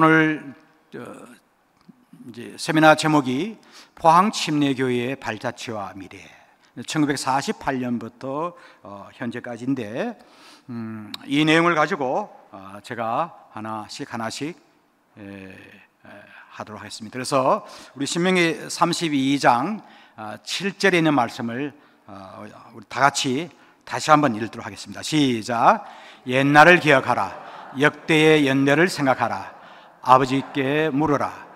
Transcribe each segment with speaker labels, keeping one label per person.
Speaker 1: 오늘 이제 세미나 제목이 포항침례교회의 발자취와 미래, 1948년부터 현재까지인데 이 내용을 가지고 제가 하나씩 하도록 하겠습니다. 그래서 우리 신명기 32장 7절에 있는 말씀을 우리 다 같이 다시 한번 읽도록 하겠습니다. 시작. 옛날을 기억하라. 역대의 연례를 생각하라. 아버지께 물어라.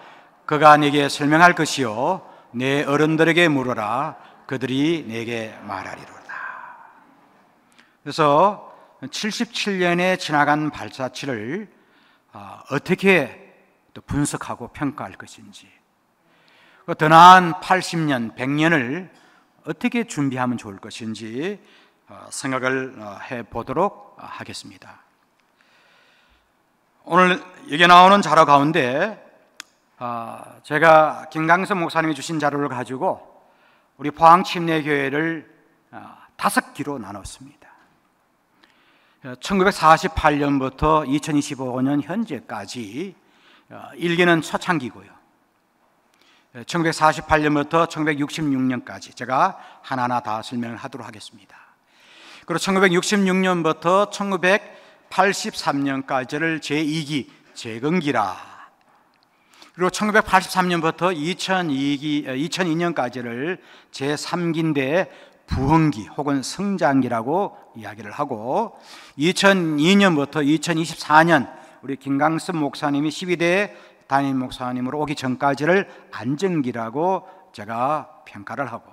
Speaker 1: 그가 네게 설명할 것이요 내 어른들에게 물어라. 그들이 내게 말하리로다. 그래서 77년에 지나간 발자취를 어떻게 또 분석하고 평가할 것인지, 더 나은 80년, 100년을 어떻게 준비하면 좋을 것인지 생각을 해보도록 하겠습니다. 오늘 여기 나오는 자료 가운데 제가 김강섭 목사님이 주신 자료를 가지고 우리 포항침례교회를 5기로 나눴습니다. 1948년부터 2025년 현재까지 1기는 초창기고요, 1948년부터 1966년까지 제가 하나하나 다 설명을 하도록 하겠습니다. 그리고 1966년부터 1983년까지를 제2기 재건기라, 그리고 1983년부터 2002년까지를 제3기인데 부흥기 혹은 성장기라고 이야기를 하고, 2002년부터 2024년 우리 김강섭 목사님이 12대 담임 목사님으로 오기 전까지를 안정기라고 제가 평가를 하고,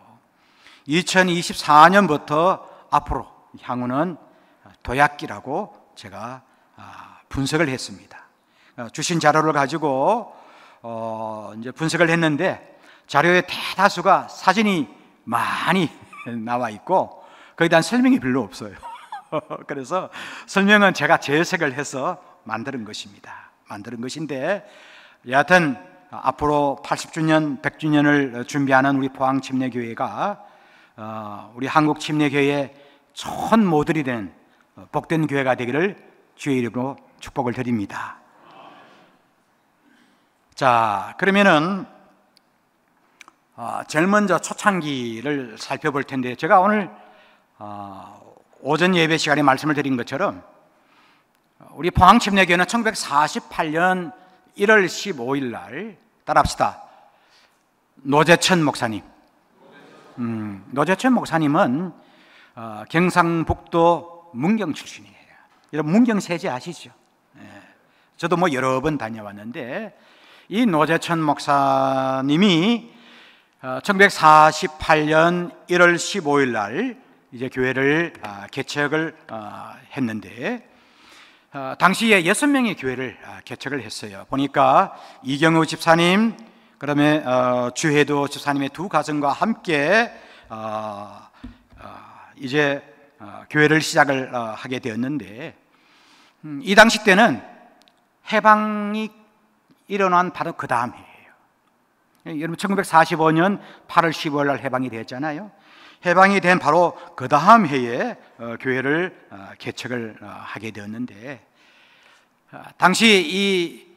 Speaker 1: 2024년부터 앞으로 향후는 도약기라고 제가 분석을 했습니다. 주신 자료를 가지고 이제 분석을 했는데 자료의 대다수가 사진이 많이 나와 있고 거기에 대한 설명이 별로 없어요. 그래서 설명은 제가 재해석을 해서 만드는 것인데, 여하튼 앞으로 80주년, 100주년을 준비하는 우리 포항침례교회가 우리 한국침례교회의 좋은 모델이 된 복된 교회가 되기를 주의 이름으로 축복을 드립니다. 자, 그러면은 제일 먼저 초창기를 살펴볼 텐데, 제가 오늘 오전 예배 시간에 말씀을 드린 것처럼 우리 포항침례교회는 1948년 1월 15일 날, 따라합시다, 노재천 목사님. 노재천 목사님은 경상북도 문경 출신이에요. 여러분 문경 세제 아시죠? 저도 뭐 여러 번 다녀왔는데, 이 노재천 목사님이 1948년 1월 15일 날 이제 교회를 개척을 했는데, 당시에 6명의 교회를 개척을 했어요. 보니까 이경우 집사님, 그다음에 주혜도 집사님의 두 가정과 함께 이제 교회를 시작을 하게 되었는데, 이 당시 때는 해방이 일어난 바로 그 다음 해예요. 여러분 1945년 8월 15일 날 해방이 됐잖아요. 해방이 된 바로 그 다음 해에 교회를 개척을 하게 되었는데, 당시 이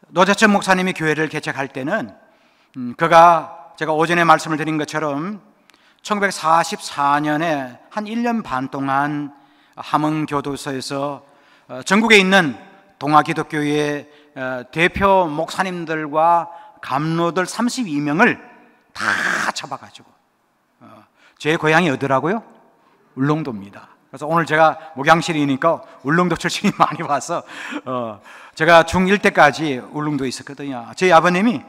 Speaker 1: 노재천 목사님이 교회를 개척할 때는 그가 제가 오전에 말씀을 드린 것처럼 1944년에 한 1년 반 동안 함흥교도소에서 전국에 있는 동아기독교의 대표 목사님들과 감로들 32명을 다 잡아가지고, 제 고향이 어디라고요? 울릉도입니다. 그래서 오늘 제가 목양실이니까 울릉도 출신이 많이 와서 제가 중1 때까지 울릉도에 있었거든요. 저희 아버님이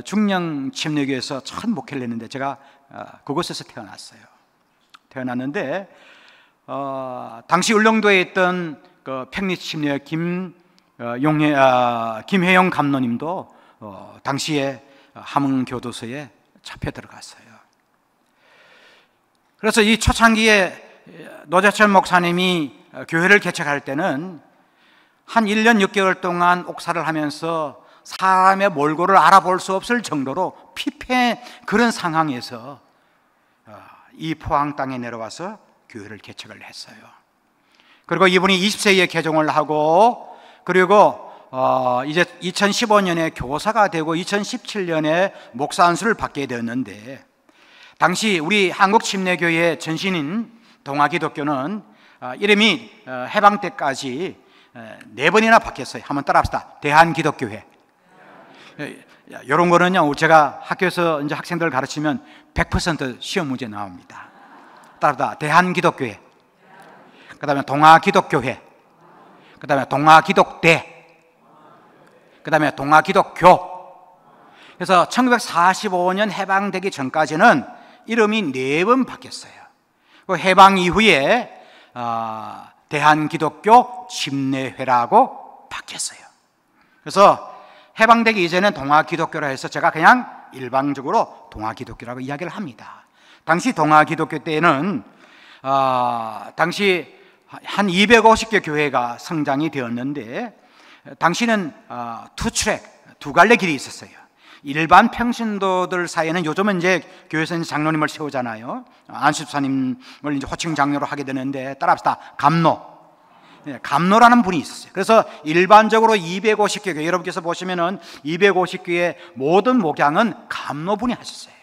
Speaker 1: 중령침례교에서 첫 목회를 했는데 제가 그곳에서 태어났는데 당시 울릉도에 있던 그 평리침례 김혜영 감로님도 당시에 함흥교도소에 잡혀 들어갔어요. 그래서 이 초창기에 노재천 목사님이 교회를 개척할 때는 한 1년 6개월 동안 옥사를 하면서 사람의 몰골을 알아볼 수 없을 정도로 피폐한 그런 상황에서 이 포항 땅에 내려와서 교회를 개척을 했어요. 그리고 이분이 20세에 개종을 하고, 그리고 이제 2015년에 교사가 되고 2017년에 목사 안수를 받게 되었는데, 당시 우리 한국침례교회 전신인 동아기독교는 이름이 해방 때까지 4번이나 바뀌었어요. 한번 따라합시다. 대한기독교회. 이런 거는요, 제가 학교에서 이제 학생들 가르치면 100% 시험 문제 나옵니다. 따라합시다. 대한기독교회, 그 다음에 동아기독교회, 그 다음에 동아기독대, 그 다음에 동아기독교. 그래서 1945년 해방되기 전까지는 이름이 4번 바뀌었어요. 그 해방 이후에 대한기독교 침례회라고 바뀌었어요. 그래서 해방되기 이전엔 동아기독교라 해서 제가 그냥 일방적으로 동아기독교라고 이야기를 합니다. 당시 동아기독교 때는 당시 한 250개 교회가 성장이 되었는데, 당시는 두 갈래 길이 있었어요. 일반 평신도들 사이에는, 요즘은 이제 교회에서 장로님을 세우잖아요. 안수사님을 이제 호칭 장로로 하게 되는데, 따라합시다. 감로라는 분이 있었어요. 그래서 일반적으로 250개 교회, 여러분께서 보시면은 250교회 모든 목양은 감로분이 하셨어요.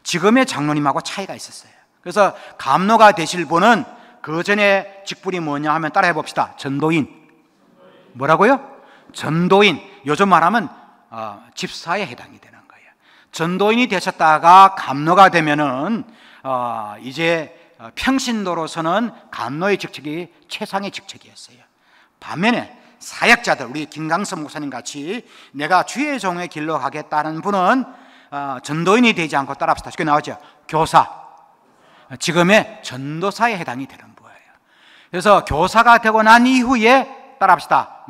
Speaker 1: 지금의 장로님하고 차이가 있었어요. 그래서 감로가 되실 분은 그 전에 직분이 뭐냐 하면 따라해 봅시다. 전도인. 뭐라고요? 전도인. 요즘 말하면 집사에 해당이 되는 거예요. 전도인이 되셨다가 감로가 되면은 이제 평신도로서는 감로의 직책이 최상의 직책이었어요. 반면에 사역자들, 우리 김강섭 목사님 같이 내가 주의 종의 길로 가겠다는 분은 전도인이 되지 않고, 따라합시다. 쉽게 나오죠. 교사. 지금의 전도사에 해당이 되는 거예요. 그래서 교사가 되고 난 이후에, 따라합시다.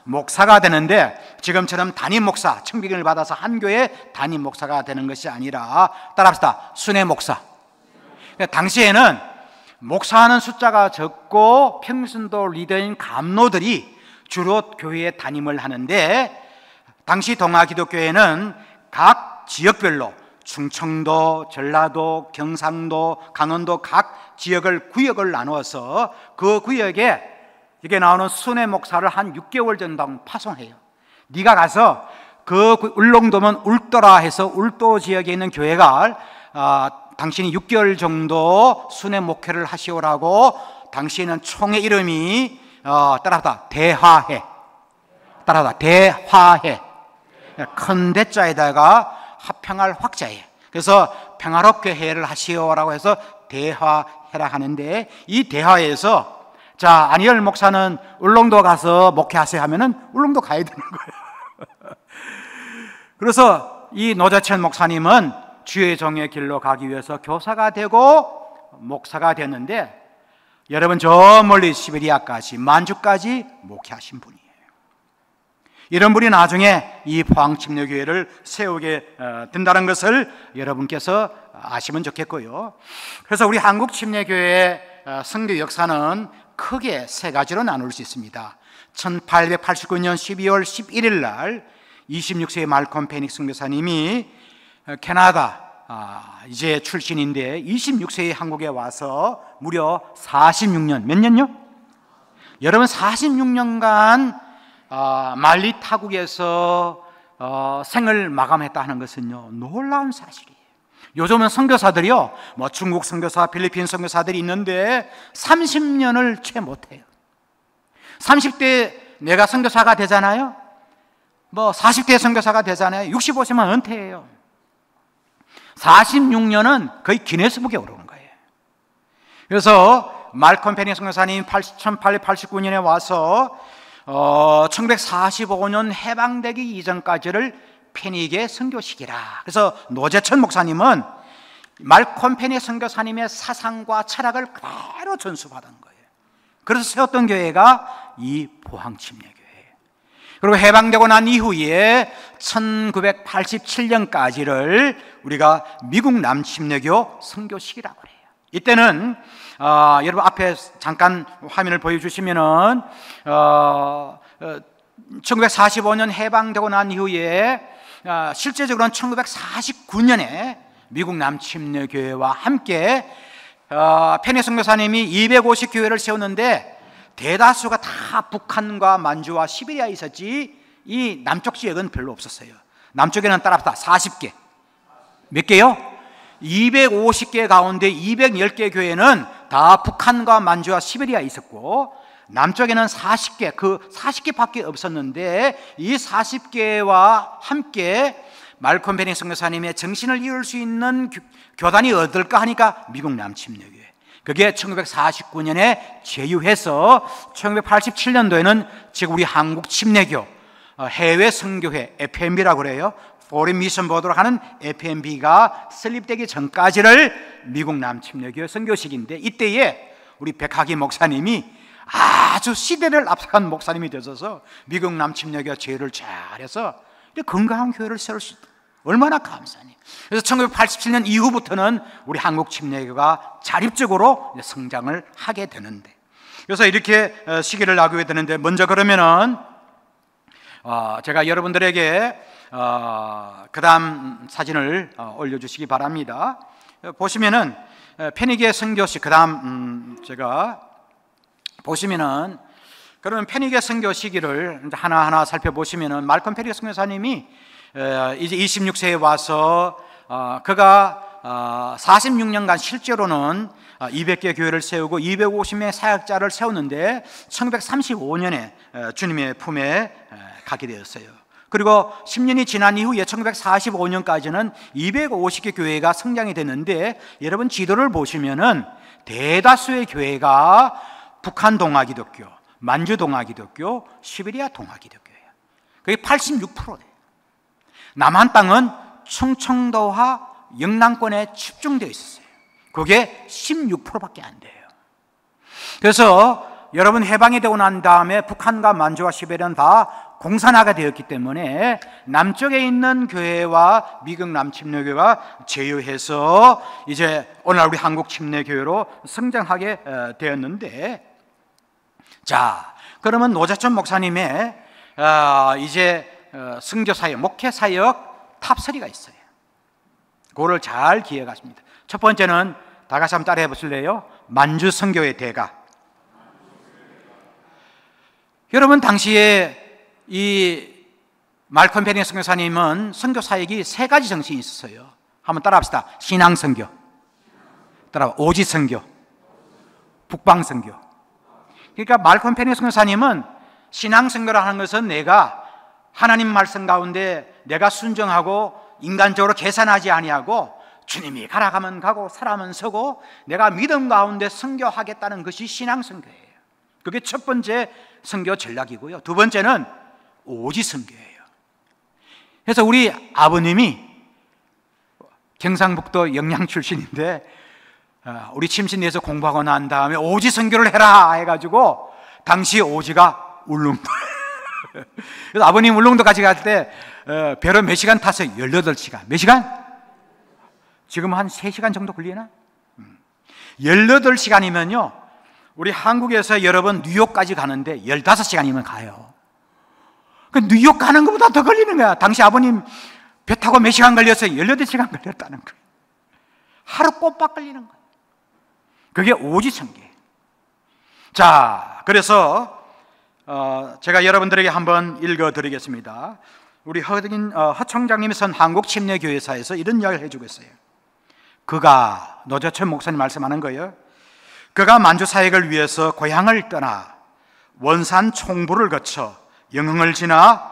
Speaker 1: 목사가 되는데, 지금처럼 담임 목사, 청빙을 받아서 한 교회 담임 목사가 되는 것이 아니라, 따라합시다. 순회 목사. 당시에는 목사하는 숫자가 적고 평신도 리더인 감로들이 주로 교회에 담임을 하는데, 당시 동아기독교회는 각 지역별로 충청도, 전라도, 경상도, 강원도 각 구역을 나누어서 그 구역에 이게 나오는 순회 목사를 한 6개월 전당 파송해요. 네가 가서 그 울릉도면 울도라 해서 울도 지역에 있는 교회가 당신이 6개월 정도 순회 목회를 하시오라고. 당시에는 총의 이름이 따라하다 대화회. 따라하다 대화회. 큰 대자에다가 합평할 확자예요. 그래서 평화롭게 회를 하시오라고 해서 대화회라 하는데, 이 대화회에서 자, 안희열 목사는 울릉도 가서 목회하세요 하면은 울릉도 가야 되는 거예요. 그래서 이 노재천 목사님은 주의 종의 길로 가기 위해서 교사가 되고 목사가 됐는데, 여러분 저 멀리 시베리아까지, 만주까지 목회하신 분이에요. 이런 분이 나중에 이 포항침례교회를 세우게 된다는 것을 여러분께서 아시면 좋겠고요. 그래서 우리 한국침례교회의 선교 역사는 크게 3가지로 나눌 수 있습니다. 1889년 12월 11일 날 26세의 말콤 페닉 선교사님이 캐나다 이제 출신인데 26세의 한국에 와서 무려 46년, 몇 년요? 여러분 46년간 말리 타국에서 생을 마감했다 하는 것은요, 놀라운 사실이에요. 요즘은 선교사들이요, 뭐 중국 선교사, 필리핀 선교사들이 있는데 30년을 채 못해요. 30대 내가 선교사가 되잖아요. 뭐 40대 선교사가 되잖아요. 65세만 은퇴해요. 46년은 거의 기네스북에 오르는 거예요. 그래서 말콤 페닉 선교사님 1889년에 와서 1945년 해방되기 이전까지를 페닉의 선교시기라. 그래서 노재천 목사님은 말콤 페닉 선교사님의 사상과 철학을 그대로 전수받은 거예요. 그래서 세웠던 교회가 이 포항침례교회예요. 그리고 해방되고 난 이후에 1987년까지를 우리가 미국 남침례교 선교시기라고 해요. 이때는 여러분 앞에 잠깐 화면을 보여주시면은 1945년 해방되고 난 이후에 실제적으로는 1949년에 미국 남침례교회와 함께 페닉 선교사님이 250교회를 세웠는데 대다수가 다 북한과 만주와 시베리아에 있었지 이 남쪽 지역은 별로 없었어요. 남쪽에는 따라붙다 40개. 몇 개요? 250개 가운데 210개 교회는 다 북한과 만주와 시베리아에 있었고, 남쪽에는 40개, 그 40개밖에 없었는데 이 40개와 함께 말콤 베닝 선교사님의 정신을 이룰 수 있는 교단이 어떨까 하니까 미국 남침례교회. 그게 1949년에 제휴해서 1987년도에는 지금 우리 한국 침례교 해외 선교회 FMB라고 그래요. 포린 미션 보도록 하는 FMB가 설립되기 전까지를 미국 남침례교회 선교식인데, 이때에 우리 백학기 목사님이 아주 시대를 앞서간 목사님이 되셔서 미국 남침례교회 제휴를 잘해서 건강한 교회를 세울 수 있다. 얼마나 감사하니. 그래서 1987년 이후부터는 우리 한국 침례교가 자립적으로 성장을 하게 되는데, 그래서 이렇게 시기를 나누게 되는데, 먼저 그러면은 제가 여러분들에게 그 다음 사진을 올려주시기 바랍니다. 보시면은 페니게 선교식, 그 다음 제가 보시면은, 그러면 페니게 선교 시기를 하나하나 살펴보시면은 말콤 페니게 선교사님이 이제 26세에 와서 그가 46년간 실제로는 200개 교회를 세우고 250명의 사역자를 세웠는데 1935년에 주님의 품에 가게 되었어요. 그리고 10년이 지난 이후에 1945년까지는 250개 교회가 성장이 됐는데, 여러분 지도를 보시면은 대다수의 교회가 북한 동아기독교, 만주 동아기독교, 시베리아 동아기독교예요. 그게 86%예요. 남한 땅은 충청도와 영남권에 집중되어 있었어요. 그게 16%밖에 안 돼요. 그래서 여러분 해방이 되고 난 다음에 북한과 만주와 시베리아는 다 공산화가 되었기 때문에 남쪽에 있는 교회와 미국 남침례교회가 제휴해서 이제 오늘 우리 한국 침례교회로 성장하게 되었는데, 자, 그러면 노자천 목사님의 이제 선교사역, 목회사역 탑3가 있어요. 그거를 잘 기억하십니다. 첫 번째는 다 같이 한번 따라해 보실래요? 만주 선교의 대가. 여러분 당시에 이 말콤 베닝 선교사님은 선교사역이 세 가지 정신이 있었어요. 한번 따라합시다. 신앙선교, 따라와 오지선교, 북방선교. 그러니까 말콤 베닝 선교사님은 신앙선교를 하는 것은 내가 하나님 말씀 가운데 내가 순종하고 인간적으로 계산하지 아니하고 주님이 가라 가면 가고 서라면 서고 내가 믿음 가운데 선교하겠다는 것이 신앙선교예요. 그게 첫 번째 선교 전략이고요. 두 번째는 오지선교예요. 그래서 우리 아버님이 경상북도 영양 출신인데 우리 침신리에서 공부하고 난 다음에 오지선교를 해라 해가지고 당시 오지가 울릉도. 그래서 아버님 울릉도까지 갈 때 배로 몇 시간 탔어요? 18시간. 몇 시간? 지금 한 3시간 정도 걸리나? 18시간이면요 우리 한국에서 여러분 뉴욕까지 가는데 15시간이면 가요. 그 뉴욕 가는 것보다 더 걸리는 거야. 당시 아버님 배 타고 몇 시간 걸렸어요? 18시간 걸렸다는 거예요. 하루 꼬박 걸리는 거예요. 그게 오지선교예요. 자, 그래서 제가 여러분들에게 한번 읽어드리겠습니다. 우리 허 청장님이 선 한국침례교회사에서 이런 이야기를 해주고 있어요. 그가, 노자천 목사님 말씀하는 거예요. 그가 만주 사역을 위해서 고향을 떠나 원산 총부를 거쳐 영흥을 지나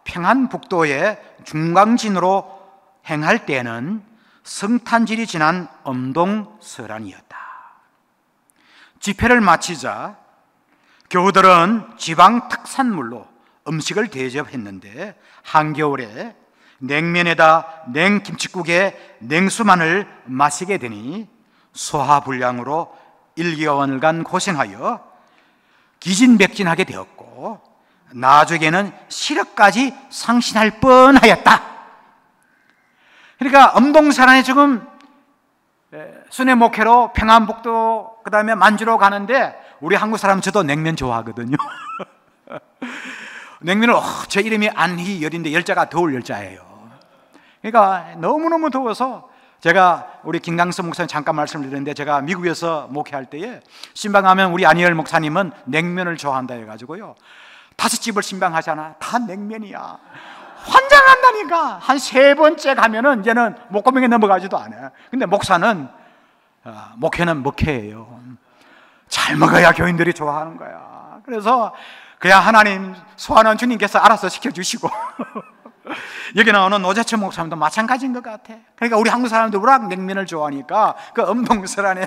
Speaker 1: 평안북도의 중강진으로 행할 때는 성탄절이 지난 엄동설한이었다. 집회를 마치자 교우들은 지방 특산물로 음식을 대접했는데 한겨울에 냉면에다 냉김치국에 냉수만을 마시게 되니 소화불량으로 1개월간 고생하여 기진맥진하게 되었고 나중에는 시력까지 상실할 뻔하였다. 그러니까 엄동설안에 지금 순회 목회로 평안북도 그 다음에 만주로 가는데 우리 한국 사람 저도 냉면 좋아하거든요. 냉면을 제 이름이 안희열인데 열자가 더울 열자예요. 그러니까 너무너무 더워서 제가 우리 김강섭 목사님 잠깐 말씀을 드렸는데, 제가 미국에서 목회할 때에 신방하면 우리 안희열 목사님은 냉면을 좋아한다 해가지고요, 5집을 신방하잖아. 다 냉면이야. 환장한다니까. 한 3번째 가면은 이제는 목구멍에 넘어가지도 않아. 근데 목사는 목회는 목회예요. 잘 먹어야 교인들이 좋아하는 거야. 그래서 그냥 하나님 소환은 주님께서 알아서 시켜주시고 여기 나오는 노재천 목사님도 마찬가지인 것 같아. 그러니까 우리 한국 사람들 워낙 냉면을 좋아하니까 그 엄동설 안에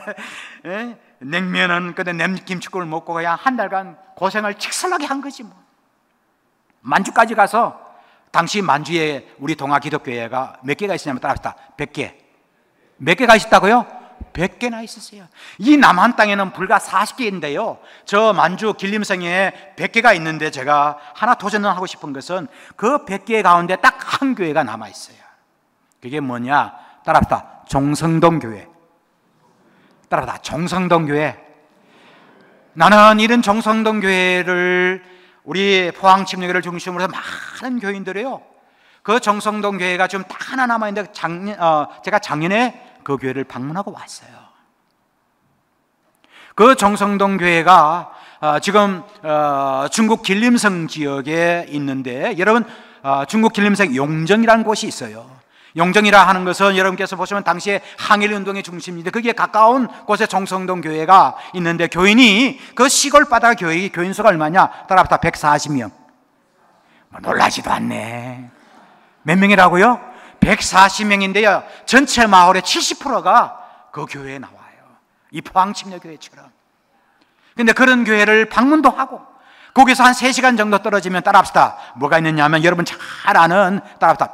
Speaker 1: 냉면은 그때 냄김치국을 먹고 그냥 한 달간 고생을 칙설하게 한 거지 뭐. 만주까지 가서, 당시 만주에 우리 동아 기독교회가 몇 개가 있었냐면 따라합시다. 100개. 몇 개가 있었다고요? 100개나 있었어요. 이 남한 땅에는 불과 40개인데요, 저 만주 길림성에 100개가 있는데 제가 하나 도전하고 싶은 것은 그 100개 가운데 딱 한 교회가 남아있어요. 그게 뭐냐? 따라합시다. 종성동 교회. 따라합시다. 종성동 교회. 나는 이런 종성동 교회를, 우리 포항침례교를 중심으로 해서 많은 교인들이요, 그 종성동 교회가 지금 딱 하나 남아있는데 제가 작년에 그 교회를 방문하고 왔어요. 그 종성동 교회가 지금 중국 길림성 지역에 있는데, 여러분 중국 길림성 용정이라는 곳이 있어요. 용정이라 하는 것은 여러분께서 보시면 당시에 항일운동의 중심인데, 거기에 가까운 곳에 종성동 교회가 있는데, 교인이 그 시골 바다 교인 수가 얼마냐? 따라합시다. 140명. 놀라지도 않네. 몇 명이라고요? 140명인데요 전체 마을의 70%가 그 교회에 나와요. 이 포항침례교회처럼. 근데 그런 교회를 방문도 하고, 거기서 한 3시간 정도 떨어지면 따라합시다. 뭐가 있느냐 하면 여러분 잘 아는, 따라합시다.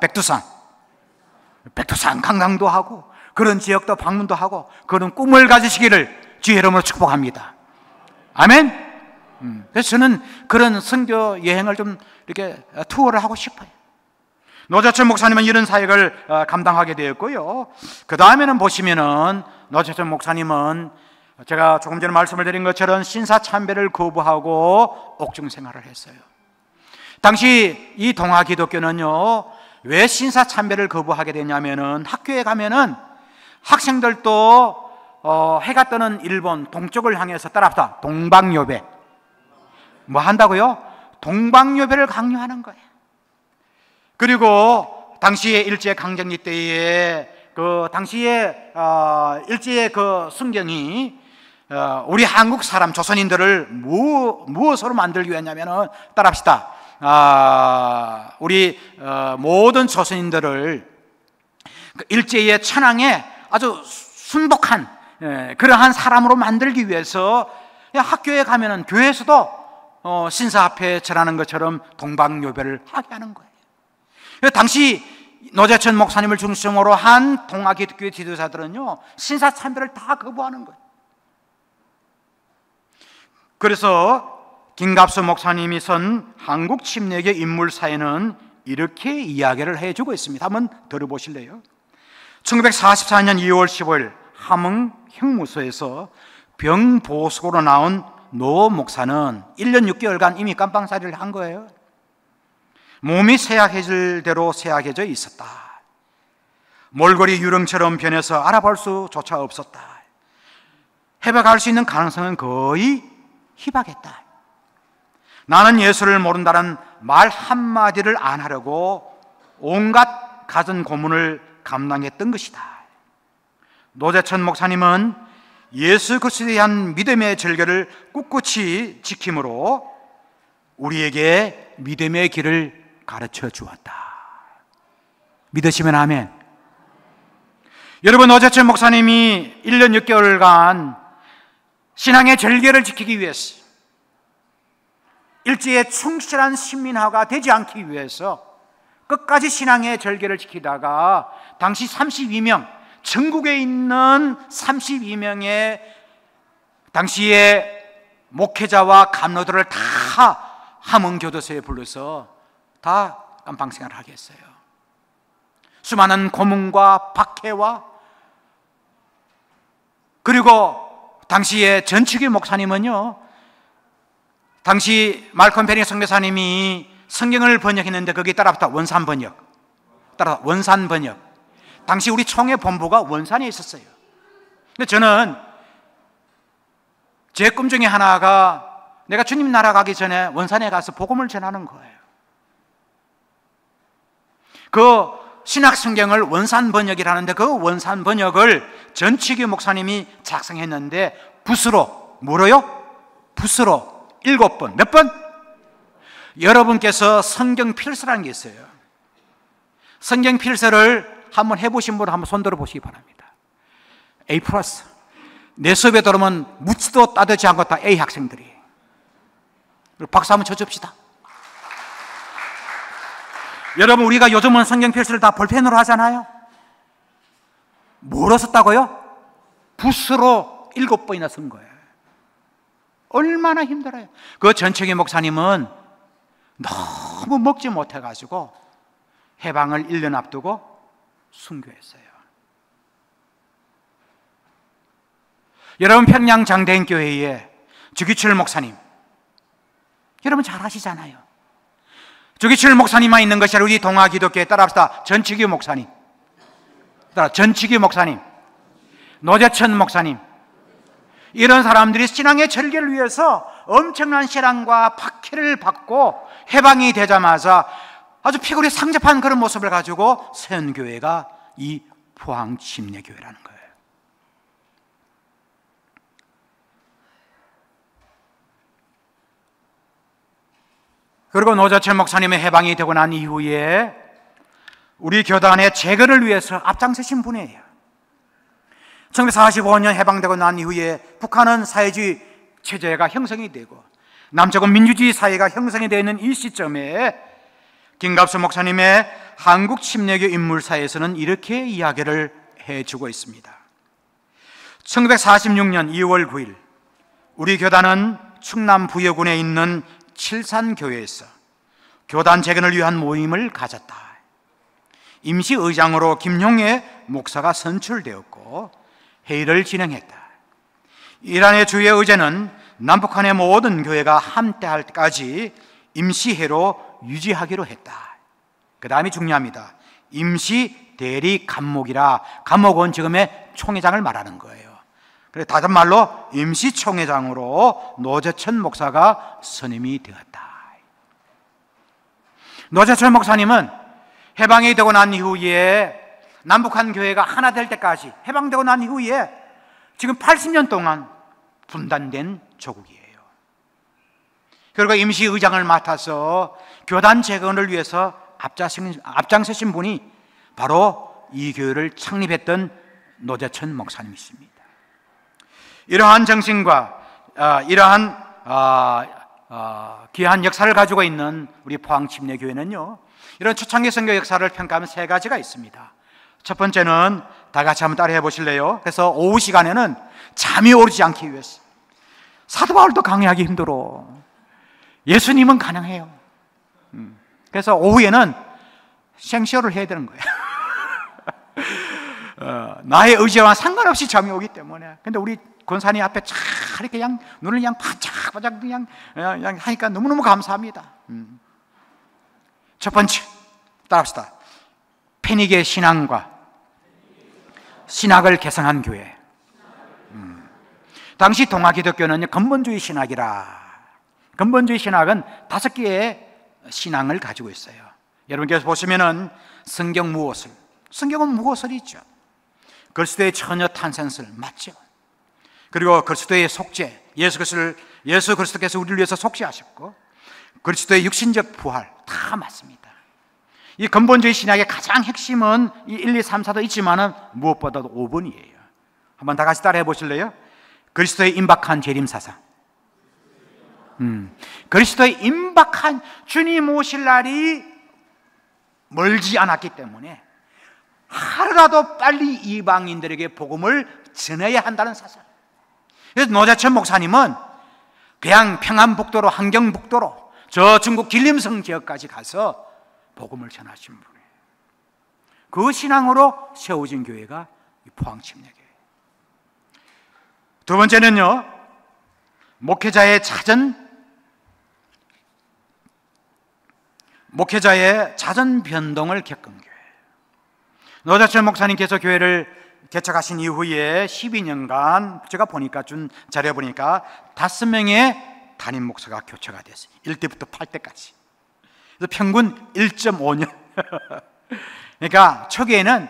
Speaker 1: 백두산 관광도 하고, 그런 지역도 방문도 하고, 그런 꿈을 가지시기를 주의 이름으로 축복합니다. 아멘. 그래서 저는 그런 선교 여행을 좀 이렇게 투어를 하고 싶어요. 노재천 목사님은 이런 사역을 감당하게 되었고요, 그 다음에는 보시면은 노재천 목사님은 제가 조금 전에 말씀을 드린 것처럼 신사참배를 거부하고 옥중 생활을 했어요. 당시 이 동아 기독교는요, 왜 신사참배를 거부하게 되냐면은, 학교에 가면은 학생들도 해가 뜨는 일본 동쪽을 향해서, 따라합시다. 동방요배. 뭐 한다고요? 동방요배를 강요하는 거예요. 그리고 당시에 일제 강점기 때에 그 당시에 일제의 그 순경이 우리 한국 사람 조선인들을 무엇으로 만들기 위했냐면은, 따라합시다. 우리 모든 조선인들을 일제의 천황에 아주 순복한 그러한 사람으로 만들기 위해서 학교에 가면은 교회에서도 신사 앞에 절하는 것처럼 동방요배를 하게 하는 거예요. 당시 노재천 목사님을 중심으로 한 동아 기독교 지도자들은요, 신사참배를 다 거부하는 거예요. 그래서 김갑수 목사님이 쓴 한국 침례교 인물사에는 이렇게 이야기를 해주고 있습니다. 한번 들어보실래요? 1944년 2월 15일 함흥 형무소에서 병보석으로 나온 노 목사는 1년 6개월간 이미 깜빵살이를 한 거예요. 몸이 쇠약해질 대로 쇠약해져 있었다. 몰골이 유령처럼 변해서 알아볼 수조차 없었다. 회복할 수 있는 가능성은 거의 희박했다. 나는 예수를 모른다는 말 한마디를 안 하려고 온갖 갖은 고문을 감당했던 것이다. 노재천 목사님은 예수 그리스도에 대한 믿음의 절개를 꿋꿋이 지킴으로 우리에게 믿음의 길을 가르쳐 주었다. 믿으시면 아멘. 여러분, 노재천 목사님이 1년 6개월간 신앙의 절개를 지키기 위해서, 일제의 충실한 신민화가 되지 않기 위해서 끝까지 신앙의 절개를 지키다가 당시 32명, 전국에 있는 32명의 당시의 목회자와 감로들을 다 함흥교도소에 불러서 다 깜빵생활을 하게 했어요. 수많은 고문과 박해와, 그리고 당시의 전치기 목사님은요, 당시 말콤 베리 선교사님이 성경을 번역했는데 거기에 따라붙다 원산 번역, 당시 우리 총회 본부가 원산에 있었어요. 근데 저는 제 꿈 중에 하나가 내가 주님 나라 가기 전에 원산에 가서 복음을 전하는 거예요. 그 신약 성경을 원산 번역이라는데 그 원산 번역을 전치규 목사님이 작성했는데 붓으로, 뭐로요? 붓으로 7번. 몇 번? 여러분께서 성경 필서라는 게 있어요. 성경 필서를 한번 해보신 분은 한번 손들어 보시기 바랍니다. A+. 내 수업에 들어오면 묻지도 따지지 않고 다 A 학생들이. 박수 한번 쳐줍시다. 여러분, 우리가 요즘은 성경 필서를 다 볼펜으로 하잖아요. 뭐로 썼다고요? 붓으로 7번이나 쓴 거예요. 얼마나 힘들어요. 그 전청희 목사님은 너무 먹지 못해가지고 해방을 1년 앞두고 순교했어요. 여러분, 평양 장대인교회에 주기철 목사님, 여러분 잘 아시잖아요. 주기철 목사님만 있는 것이 아니라 우리 동아기독교에 따라합시다. 전치규 목사님, 전치규 목사님, 노재천 목사님, 이런 사람들이 신앙의 절개를 위해서 엄청난 신앙과 박해를 받고 해방이 되자마자 아주 피골이 상접한 그런 모습을 가지고 세운 교회가 이 포항 침례교회라는 거예요. 그리고 노재천 목사님의 해방이 되고 난 이후에 우리 교단의 재건을 위해서 앞장서신 분이에요. 1945년 해방되고 난 이후에 북한은 사회주의 체제가 형성이 되고 남쪽은 민주주의 사회가 형성이 되어 있는 이 시점에 김갑수 목사님의 한국 침례교 인물사에서는 이렇게 이야기를 해주고 있습니다. 1946년 2월 9일 우리 교단은 충남 부여군에 있는 칠산교회에서 교단 재건을 위한 모임을 가졌다. 임시 의장으로 김용애 목사가 선출되었고 회의를 진행했다. 이란의 주요 의제는 남북한의 모든 교회가 함께할 때까지 임시회로 유지하기로 했다. 그 다음이 중요합니다. 임시 대리 감목이라, 감목은 지금의 총회장을 말하는 거예요. 그래서 다른 말로 임시총회장으로 노재천 목사가 선임이 되었다. 노재천 목사님은 해방이 되고 난 이후에 남북한 교회가 하나 될 때까지, 해방되고 난 이후에 지금 80년 동안 분단된 조국이에요. 그리고 임시의장을 맡아서 교단 재건을 위해서 앞장서신 분이 바로 이 교회를 창립했던 노재천 목사님이십니다. 이러한 정신과 이러한 귀한 역사를 가지고 있는 우리 포항 침례교회는요, 이런 초창기 선교 역사를 평가하면 3가지가 있습니다. 첫 번째는 다 같이 한번 따라해 보실래요? 그래서 오후 시간에는 잠이 오르지 않기 위해서. 사도 바울도 강의하기 힘들어. 예수님은 가능해요. 그래서 오후에는 생쇼를 해야 되는 거예요. 나의 의지와 상관없이 잠이 오기 때문에. 근데 우리 권사님 앞에 쫙 이렇게 그냥 눈을 그냥 바짝바짝 그냥 하니까 너무너무 감사합니다. 첫 번째, 따라합시다. 패닉의 신앙과 신학을 개성한 교회. 당시 동아기독교는 근본주의 신학이라. 근본주의 신학은 5개의 신앙을 가지고 있어요. 여러분께서 보시면은 성경 무엇을, 성경은 무엇을이죠. 그리스도의 처녀 탄생설 맞죠. 그리고 그리스도의 속죄, 예수 그리스도께서 우리를 위해서 속죄하셨고 그리스도의 육신적 부활 다 맞습니다. 이 근본주의 신학의 가장 핵심은 이 1, 2, 3, 4도 있지만은 무엇보다도 5번이에요. 한번 다 같이 따라해 보실래요? 그리스도의 임박한 재림 사상. 그리스도의 임박한 주님 오실 날이 멀지 않았기 때문에 하루라도 빨리 이방인들에게 복음을 전해야 한다는 사상. 그래서 노재천 목사님은 그냥 평안북도로, 함경북도로 저 중국 길림성 지역까지 가서 복음을 전하신 분이에요. 그 신앙으로 세워진 교회가 포항 침례교회. 두 번째는요, 목회자의 자전 변동을 겪은 교회. 노자철 목사님께서 교회를 개척하신 이후에 12년간 제가 보니까 준 자료 보니까 5명의 담임 목사가 교체가 됐어요. 1대부터 8대까지. 그래서 평균 1.5년. 그러니까 초기에는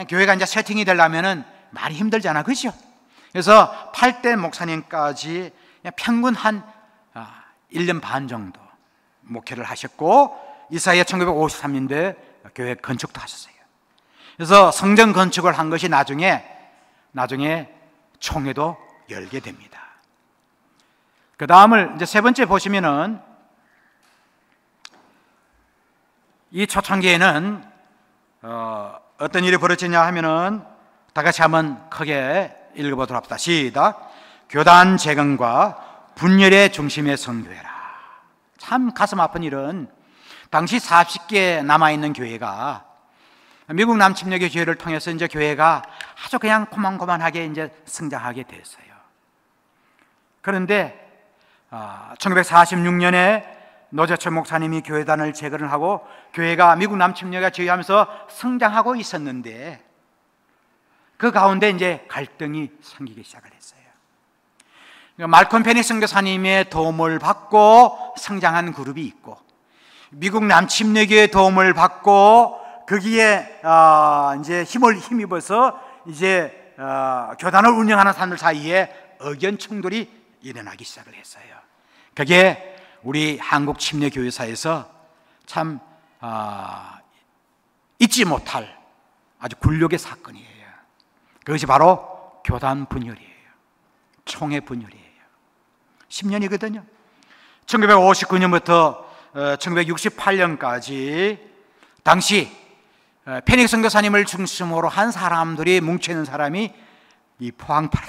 Speaker 1: 교회가 이제 세팅이 되려면은 많이 힘들잖아, 그렇죠? 그래서 8대 목사님까지 평균 한 1년 반 정도 목회를 하셨고, 이 사이에 1953년도에 교회 건축도 하셨어요. 그래서 성전 건축을 한 것이 나중에 총회도 열게 됩니다. 그 다음을 이제 세 번째 보시면은, 이 초창기에는 어떤 일이 벌어지냐 하면은, 다 같이 한번 크게 읽어보도록 합시다. 시작. 교단 재건과 분열의 중심의 성교회라. 참 가슴 아픈 일은, 당시 40개 남아있는 교회가 미국 남침역의 교회를 통해서 이제 교회가 아주 그냥 고만고만하게 이제 성장하게 됐어요. 그런데 1946년에 노자철 목사님이 교회단을 재건을 하고 교회가 미국 남침역에 지휘하면서 성장하고 있었는데, 그 가운데 이제 갈등이 생기기 시작을 했어요. 말콤 페니 선교사님의 도움을 받고 성장한 그룹이 있고, 미국 남침내교의 도움을 받고 거기에 이제 힘입어서 이제 교단을 운영하는 사람들 사이에 의견 충돌이 일어나기 시작을 했어요. 그게 우리 한국 침례교회사에서 참 잊지 못할 아주 굴욕의 사건이에요. 그것이 바로 교단 분열이에요. 총회 분열이에요. 10년이거든요. 1959년부터 1968년까지 당시 페닉 선교사님을 중심으로 한 사람들이 뭉쳐있는 사람이 이 포항파.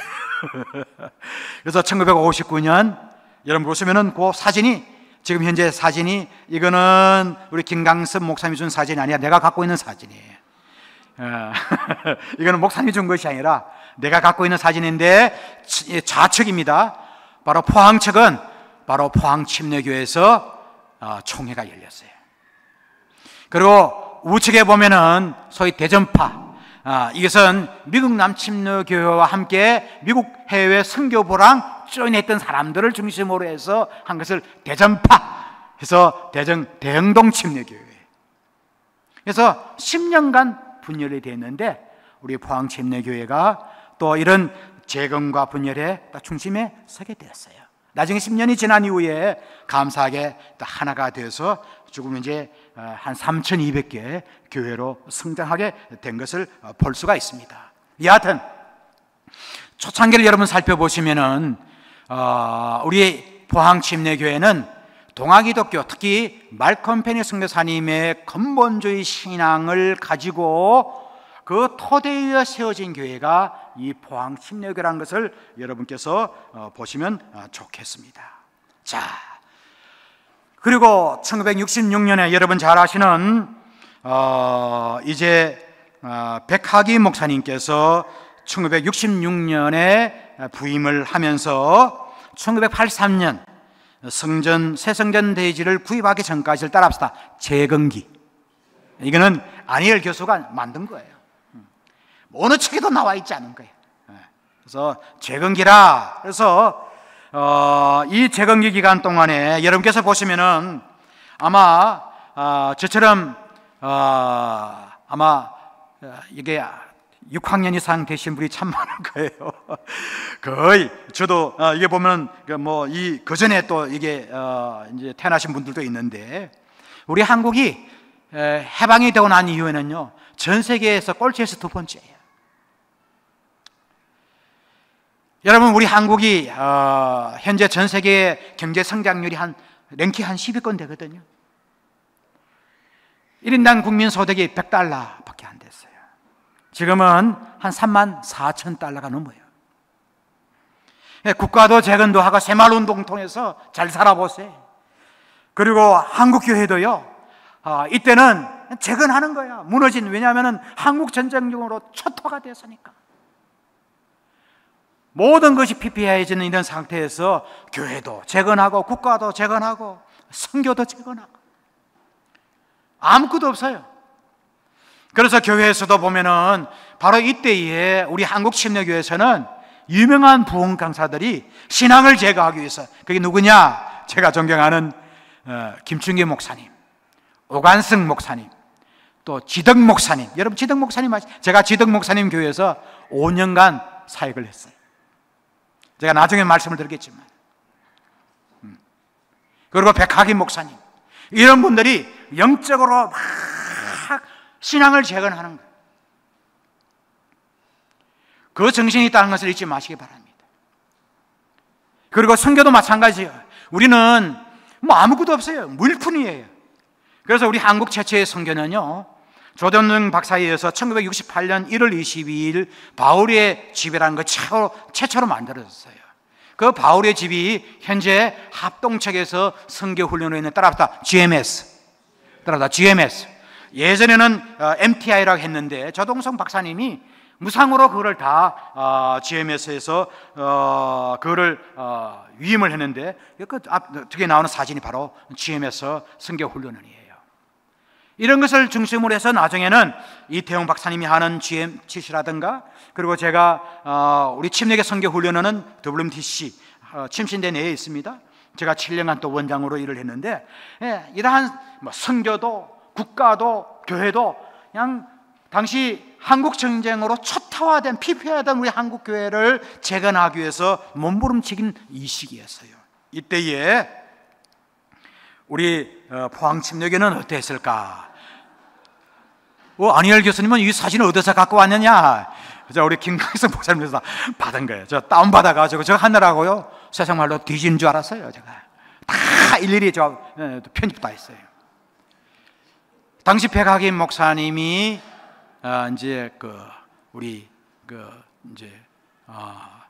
Speaker 1: 그래서 1959년 여러분 보시면은 그 사진이, 지금 현재 사진이, 이거는 우리 김강섭 목사님이 준 사진이 아니라 내가 갖고 있는 사진이에요. 이거는 목사님이 준 것이 아니라 내가 갖고 있는 사진인데, 좌측입니다. 바로 포항측은 바로 포항침례교회에서 총회가 열렸어요. 그리고 우측에 보면은 소위 대전파, 이것은 미국 남침례교회와 함께 미국 해외 선교부랑 조인했던 사람들을 중심으로 해서 한 것을 대전파 해서 대흥동 침례교회. 그래서 10년간 분열이 됐는데, 우리 포항 침례교회가 또 이런 재건과 분열의 중심에 서게 되었어요. 나중에 10년이 지난 이후에 감사하게 또 하나가 되어서 지금 이제 한 3,200개 교회로 성장하게 된 것을 볼 수가 있습니다. 여하튼 초창기를 여러분 살펴보시면은 우리 포항 침례교회는 동아기독교, 특히 말콤 페니 선교사님의 근본주의 신앙을 가지고 그 토대에 세워진 교회가 이 포항 침례교회라는 것을 여러분께서 보시면 좋겠습니다. 자, 그리고 1966년에 여러분 잘 아시는 이제 백하기 목사님께서 1966년에 부임을 하면서 1983년 새 성전 대지를 구입하기 전까지를 따라합시다. 재건기. 이거는 안희열 교수가 만든 거예요. 어느 책에도 나와 있지 않은 거예요. 그래서 재건기라. 그래서 이 재건기 기간 동안에 여러분께서 보시면은 아마 저처럼 아마 이게 6학년 이상 되신 분이 참 많은 거예요. 거의 저도 이게 보면 뭐 이 그전에 또 이게 이제 태어나신 분들도 있는데, 우리 한국이 해방이 되고 난 이후에는요, 전 세계에서 꼴찌에서 두 번째예요. 여러분, 우리 한국이 현재 전 세계 경제 성장률이 랭킹 한 10위권 되거든요. 1인당 국민 소득이 $100밖에 안 됐어요. 지금은 한 34,000달러가 넘어요. 국가도 재건도 하고 새마을운동 통해서 잘 살아보세요. 그리고 한국교회도요, 이때는 재건하는 거야. 무너진, 왜냐하면 한국전쟁용으로 초토가 됐으니까. 모든 것이 피폐해지는 이런 상태에서 교회도 재건하고 국가도 재건하고 선교도 재건하고 아무것도 없어요. 그래서 교회에서도 보면은 바로 이때에 우리 한국 침례교회에서는 유명한 부흥 강사들이 신앙을 제거하기 위해서, 그게 누구냐? 제가 존경하는 김충기 목사님, 오관승 목사님, 또 지덕 목사님. 여러분 지덕 목사님 아시죠? 제가 지덕 목사님 교회에서 5년간 사역을 했어요. 제가 나중에 말씀을 드리겠지만. 그리고 백학인 목사님, 이런 분들이 영적으로 막 신앙을 재건하는 거예요. 그 정신이 있다는 것을 잊지 마시기 바랍니다. 그리고 선교도 마찬가지예요. 우리는 뭐 아무것도 없어요. 물뿐이에요. 그래서 우리 한국 최초의 선교는요, 조전능 박사에 의해서 1968년 1월 22일 바울의 집이라는 거 최초로 만들어졌어요. 그 바울의 집이 현재 합동책에서 선교훈련을 있는, 따라합시다, GMS. 예전에는 MTI라고 했는데 조동성 박사님이 무상으로 그거를 다 GMS에서 그거를 위임을 했는데, 그 앞쪽에 나오는 사진이 바로 GMS 선교훈련원이에요. 이런 것을 중심으로 해서 나중에는 이태용 박사님이 하는 GMCC라든가, 그리고 제가 우리 침례교 선교훈련원은 WMTC 침신대 내에 있습니다. 제가 7년간 또 원장으로 일을 했는데, 이러한 뭐 선교도 국가도 교회도 그냥 당시 한국 전쟁으로 초토화된, 피폐화된 우리 한국 교회를 재건하기 위해서 몸부림치긴 이 시기였어요. 이때에 우리 포항 침례교는 어땠을까? 안희열 교수님은 이 사진을 어디서 갖고 왔느냐? 우리 김강성 목사님께서 받은 거예요. 저 다운받아가지고 저 하느라고요, 세상 말로 뒤진 줄 알았어요. 제가 다 일일이 저 편집 다 했어요. 당시 백학인 목사님이 이제 우리 이제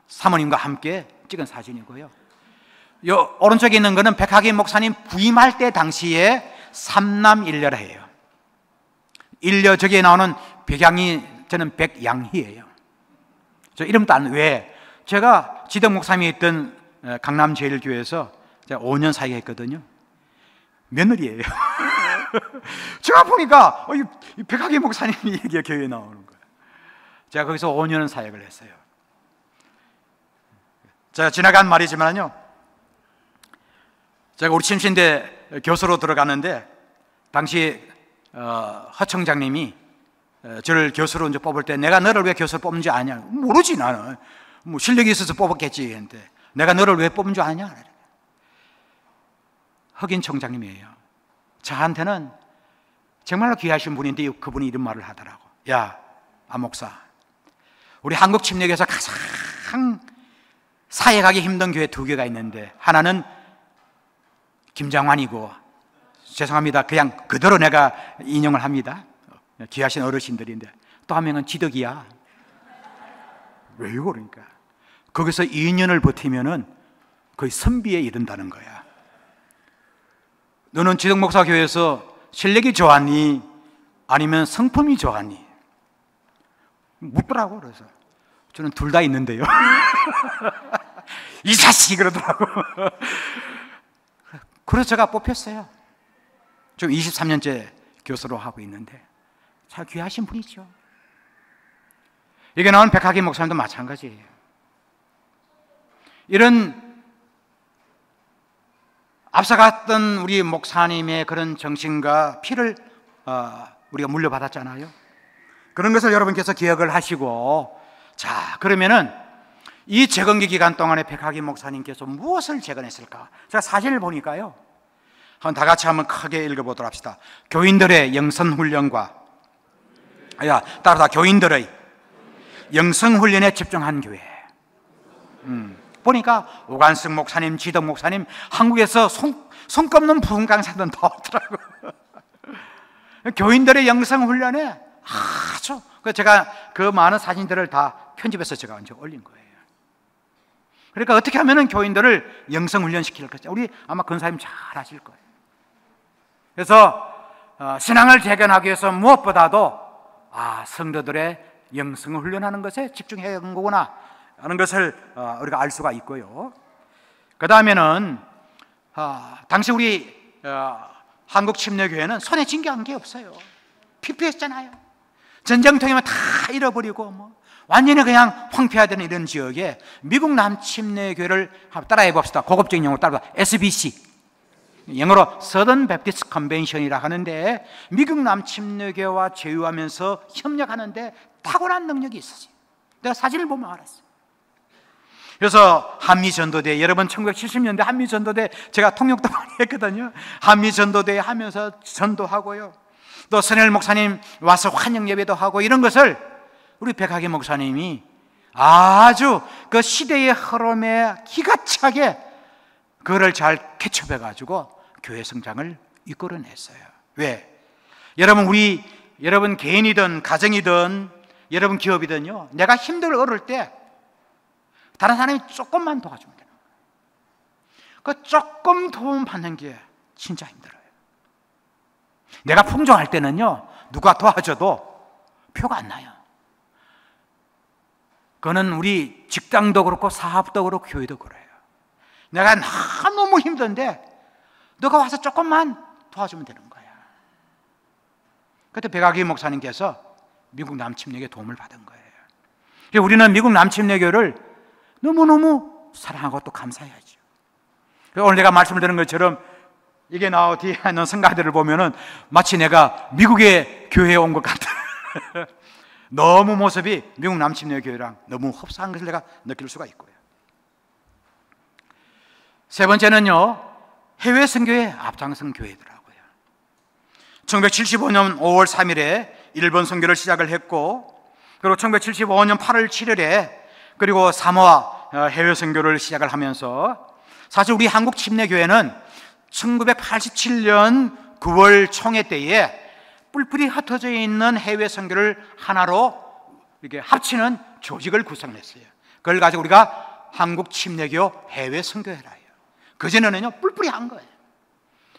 Speaker 1: 사모님과 함께 찍은 사진이고요. 요 오른쪽에 있는 거는 백학인 목사님 부임할 때 당시에 삼남일녀라해요. 일녀, 저기에 나오는 백양이, 저는 백양희예요. 저 이름도 안, 왜? 제가 지덕 목사님이 있던 강남제일교회에서 제가 5년 사역했거든요. 며느리예요. 제가 보니까 이 백학인 목사님이 여기 교회에 나오는 거예요. 제가 거기서 5년 사역을 했어요. 제가 지나간 말이지만요, 제가 우리 침신대 교수로 들어가는데 당시 허 청장님이 저를 교수로 이제 뽑을 때, 내가 너를 왜 교수로 뽑는 줄 아냐? 모르지, 나는. 뭐 실력이 있어서 뽑았겠지. 근데 내가 너를 왜 뽑은 줄 아냐? 흑인 청장님이에요. 저한테는 정말로 귀하신 분인데 그분이 이런 말을 하더라고. 야, 안 목사, 우리 한국 침례교에서 가장 사역하기 힘든 교회 2개가 있는데, 하나는 김장환이고, 죄송합니다, 그냥 그대로 내가 인용을 합니다. 귀하신 어르신들인데, 또 한 명은 지덕이야. 왜요? 그러니까 거기서 2년을 버티면은 거의 선비에 이른다는 거야. 너는 지덕 목사 교회에서 실력이 좋았니? 아니면 성품이 좋았니? 묻더라고. 그래서 저는 둘 다 있는데요. 이 자식이 그러더라고. 그래서 제가 뽑혔어요. 좀 23년째 교수로 하고 있는데 참 귀하신 분이죠. 여기 나온 백학인 목사님도 마찬가지예요. 이런 앞서갔던 우리 목사님의 그런 정신과 피를 우리가 물려받았잖아요. 그런 것을 여러분께서 기억을 하시고, 자, 그러면은 이 재건기 기간 동안에 백학인 목사님께서 무엇을 재건했을까? 제가 사진을 보니까요, 다 같이 한번 크게 읽어보도록 합시다. 교인들의 영성훈련과, 따라다, 교인들의 영성훈련에 집중한 교회. 보니까 오관승 목사님, 지덕 목사님, 한국에서 손꼽는 부흥 강사들은 나오더라고요. 교인들의 영성훈련에 아주, 제가 그 많은 사진들을 다 편집해서 제가 이제 올린 거예요. 그러니까 어떻게 하면 교인들을 영성훈련시킬 것인지 우리 아마 근사님 잘 아실 거예요. 그래서 신앙을 재건하기 위해서 무엇보다도 성도들의 영성을 훈련하는 것에 집중해야 하는 거구나 하는 것을 우리가 알 수가 있고요. 그 다음에는 당시 우리 한국 침례교회는 손에 쥔 게 없어요. 피폐했잖아요. 전쟁통이면 다 잃어버리고 완전히 그냥 황폐화되는 이런 지역에 미국 남침례교회를 한번 따라해 봅시다. 고급적인 용어로 따라해 봅시다. SBC, 영어로 Southern Baptist Convention이라 하는데, 미국 남침례교회와 제휴하면서 협력하는데 탁월한 능력이 있었어요. 내가 사진을 보면 알았어요. 그래서 한미전도대, 여러분 1970년대 한미전도대 제가 통역도 많이 했거든요. 한미전도대 하면서 전도하고요, 또 선엘 목사님 와서 환영 예배도 하고, 이런 것을 우리 백학기 목사님이 아주 그 시대의 흐름에 기가 차게 그거를 잘 캐치해 가지고 교회 성장을 이끌어냈어요. 왜? 여러분 개인이든 가정이든 여러분 기업이든요, 내가 힘들고 어려울 때 다른 사람이 조금만 도와주면 돼요. 그 조금 도움 받는 게 진짜 힘들어요. 내가 풍족할 때는요, 누가 도와줘도 표가 안 나요. 그거는 우리 직장도 그렇고 사업도 그렇고 교회도 그래요. 내가 너무 힘든데 너가 와서 조금만 도와주면 되는 거야. 그때 백학기 목사님께서 미국 남침례교에 도움을 받은 거예요. 우리는 미국 남침례교를 너무너무 사랑하고 또 감사해야죠. 오늘 내가 말씀을 드린 것처럼 이게 나와 뒤에 있는 성가들을 보면은 마치 내가 미국의 교회에 온 것 같아. 너무 모습이 미국 남침례교회랑 너무 흡사한 것을 내가 느낄 수가 있고요. 세 번째는요, 해외 선교의 앞장선 교회더라고요. 1975년 5월 3일에 일본 선교를 시작을 했고, 그리고 1975년 8월 7일에 그리고 사모아 해외 선교를 시작을 하면서, 사실 우리 한국 침례교회는 1987년 9월 총회 때에 뿔뿔이 흩어져 있는 해외 선교를 하나로 이렇게 합치는 조직을 구성했어요. 그걸 가지고 우리가 한국 침례교 해외 선교회라 해요. 그전에는요, 뿔뿔이 한 거예요.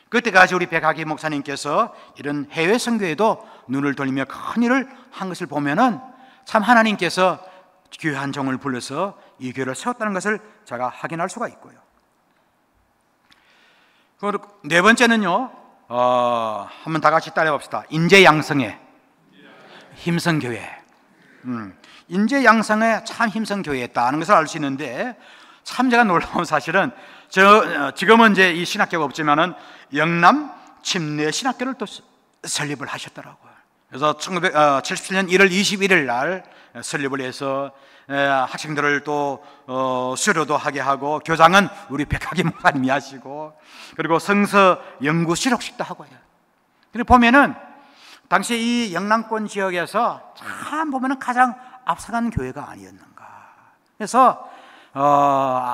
Speaker 1: 그때까지 우리 백학기 목사님께서 이런 해외 선교에도 눈을 돌리며 큰 일을 한 것을 보면은 참 하나님께서 교회 한 종을 불러서 이 교회를 세웠다는 것을 제가 확인할 수가 있고요. 그리고 네 번째는요, 한번 다 같이 따라해 봅시다. 인재양성의 힘성교회. 인재양성의 참 힘성교회였다는 것을 알 수 있는데, 참 제가 놀라운 사실은 지금은 이제 이 신학교가 없지만은 영남 침례 신학교를 또 설립을 하셨더라고요. 그래서 1977년 1월 21일 날 설립을 해서 학생들을 또 수료도 하게 하고, 교장은 우리 백학기 목사님이 하시고, 그리고 성서 연구 실록식도 하고요. 그리고 보면은 당시 이 영남권 지역에서 참 보면은 가장 앞서간 교회가 아니었는가. 그래서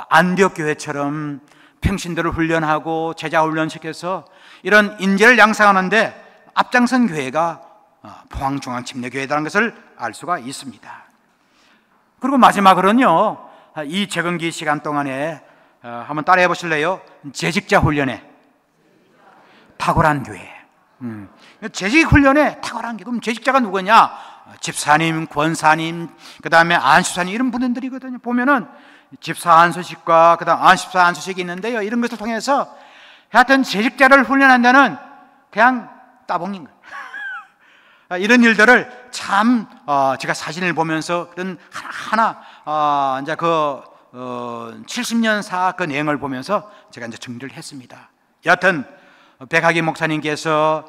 Speaker 1: 안디옥 교회처럼 평신도를 훈련하고 제자 훈련시켜서 이런 인재를 양성하는데 앞장선 교회가 포항중앙침례교회라는 것을 알 수가 있습니다. 그리고 마지막으로는요, 이 재건기 시간 동안에 한번 따라해 보실래요? 재직자 훈련에 탁월한 교회. 재직 훈련에 탁월한 교회. 그럼 재직자가 누구냐? 집사님, 권사님, 그 다음에 안수사님, 이런 분들이거든요. 보면은 집사 안수식과 그 다음 안수사 안수식이 있는데요, 이런 것을 통해서 하여튼 재직자를 훈련한다는 그냥 따봉인 거예요. 이런 일들을 참 제가 사진을 보면서 그런 하나 이제 그 70년사 그 내용을 보면서 제가 이제 정리를 했습니다. 여하튼 백학기 목사님께서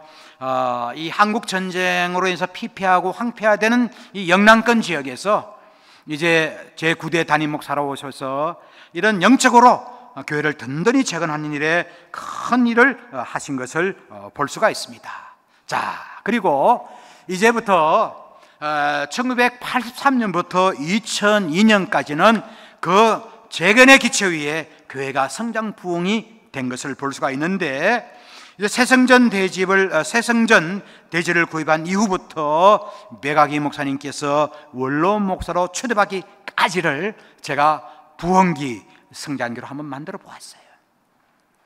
Speaker 1: 이 한국 전쟁으로 인해서 피폐하고 황폐화되는 이 영남권 지역에서 이제 제 9대 담임 목사로 오셔서 이런 영적으로 교회를 든든히 재건하는 일에 큰 일을 하신 것을 볼 수가 있습니다. 자, 그리고 이제부터 1983년부터 2002년까지는 그 재건의 기초 위에 교회가 성장 부흥이 된 것을 볼 수가 있는데, 이제 새성전 대지를 구입한 이후부터 백학기 목사님께서 원로 목사로 초대받기까지를 제가 부흥기 성장기로 한번 만들어 보았어요.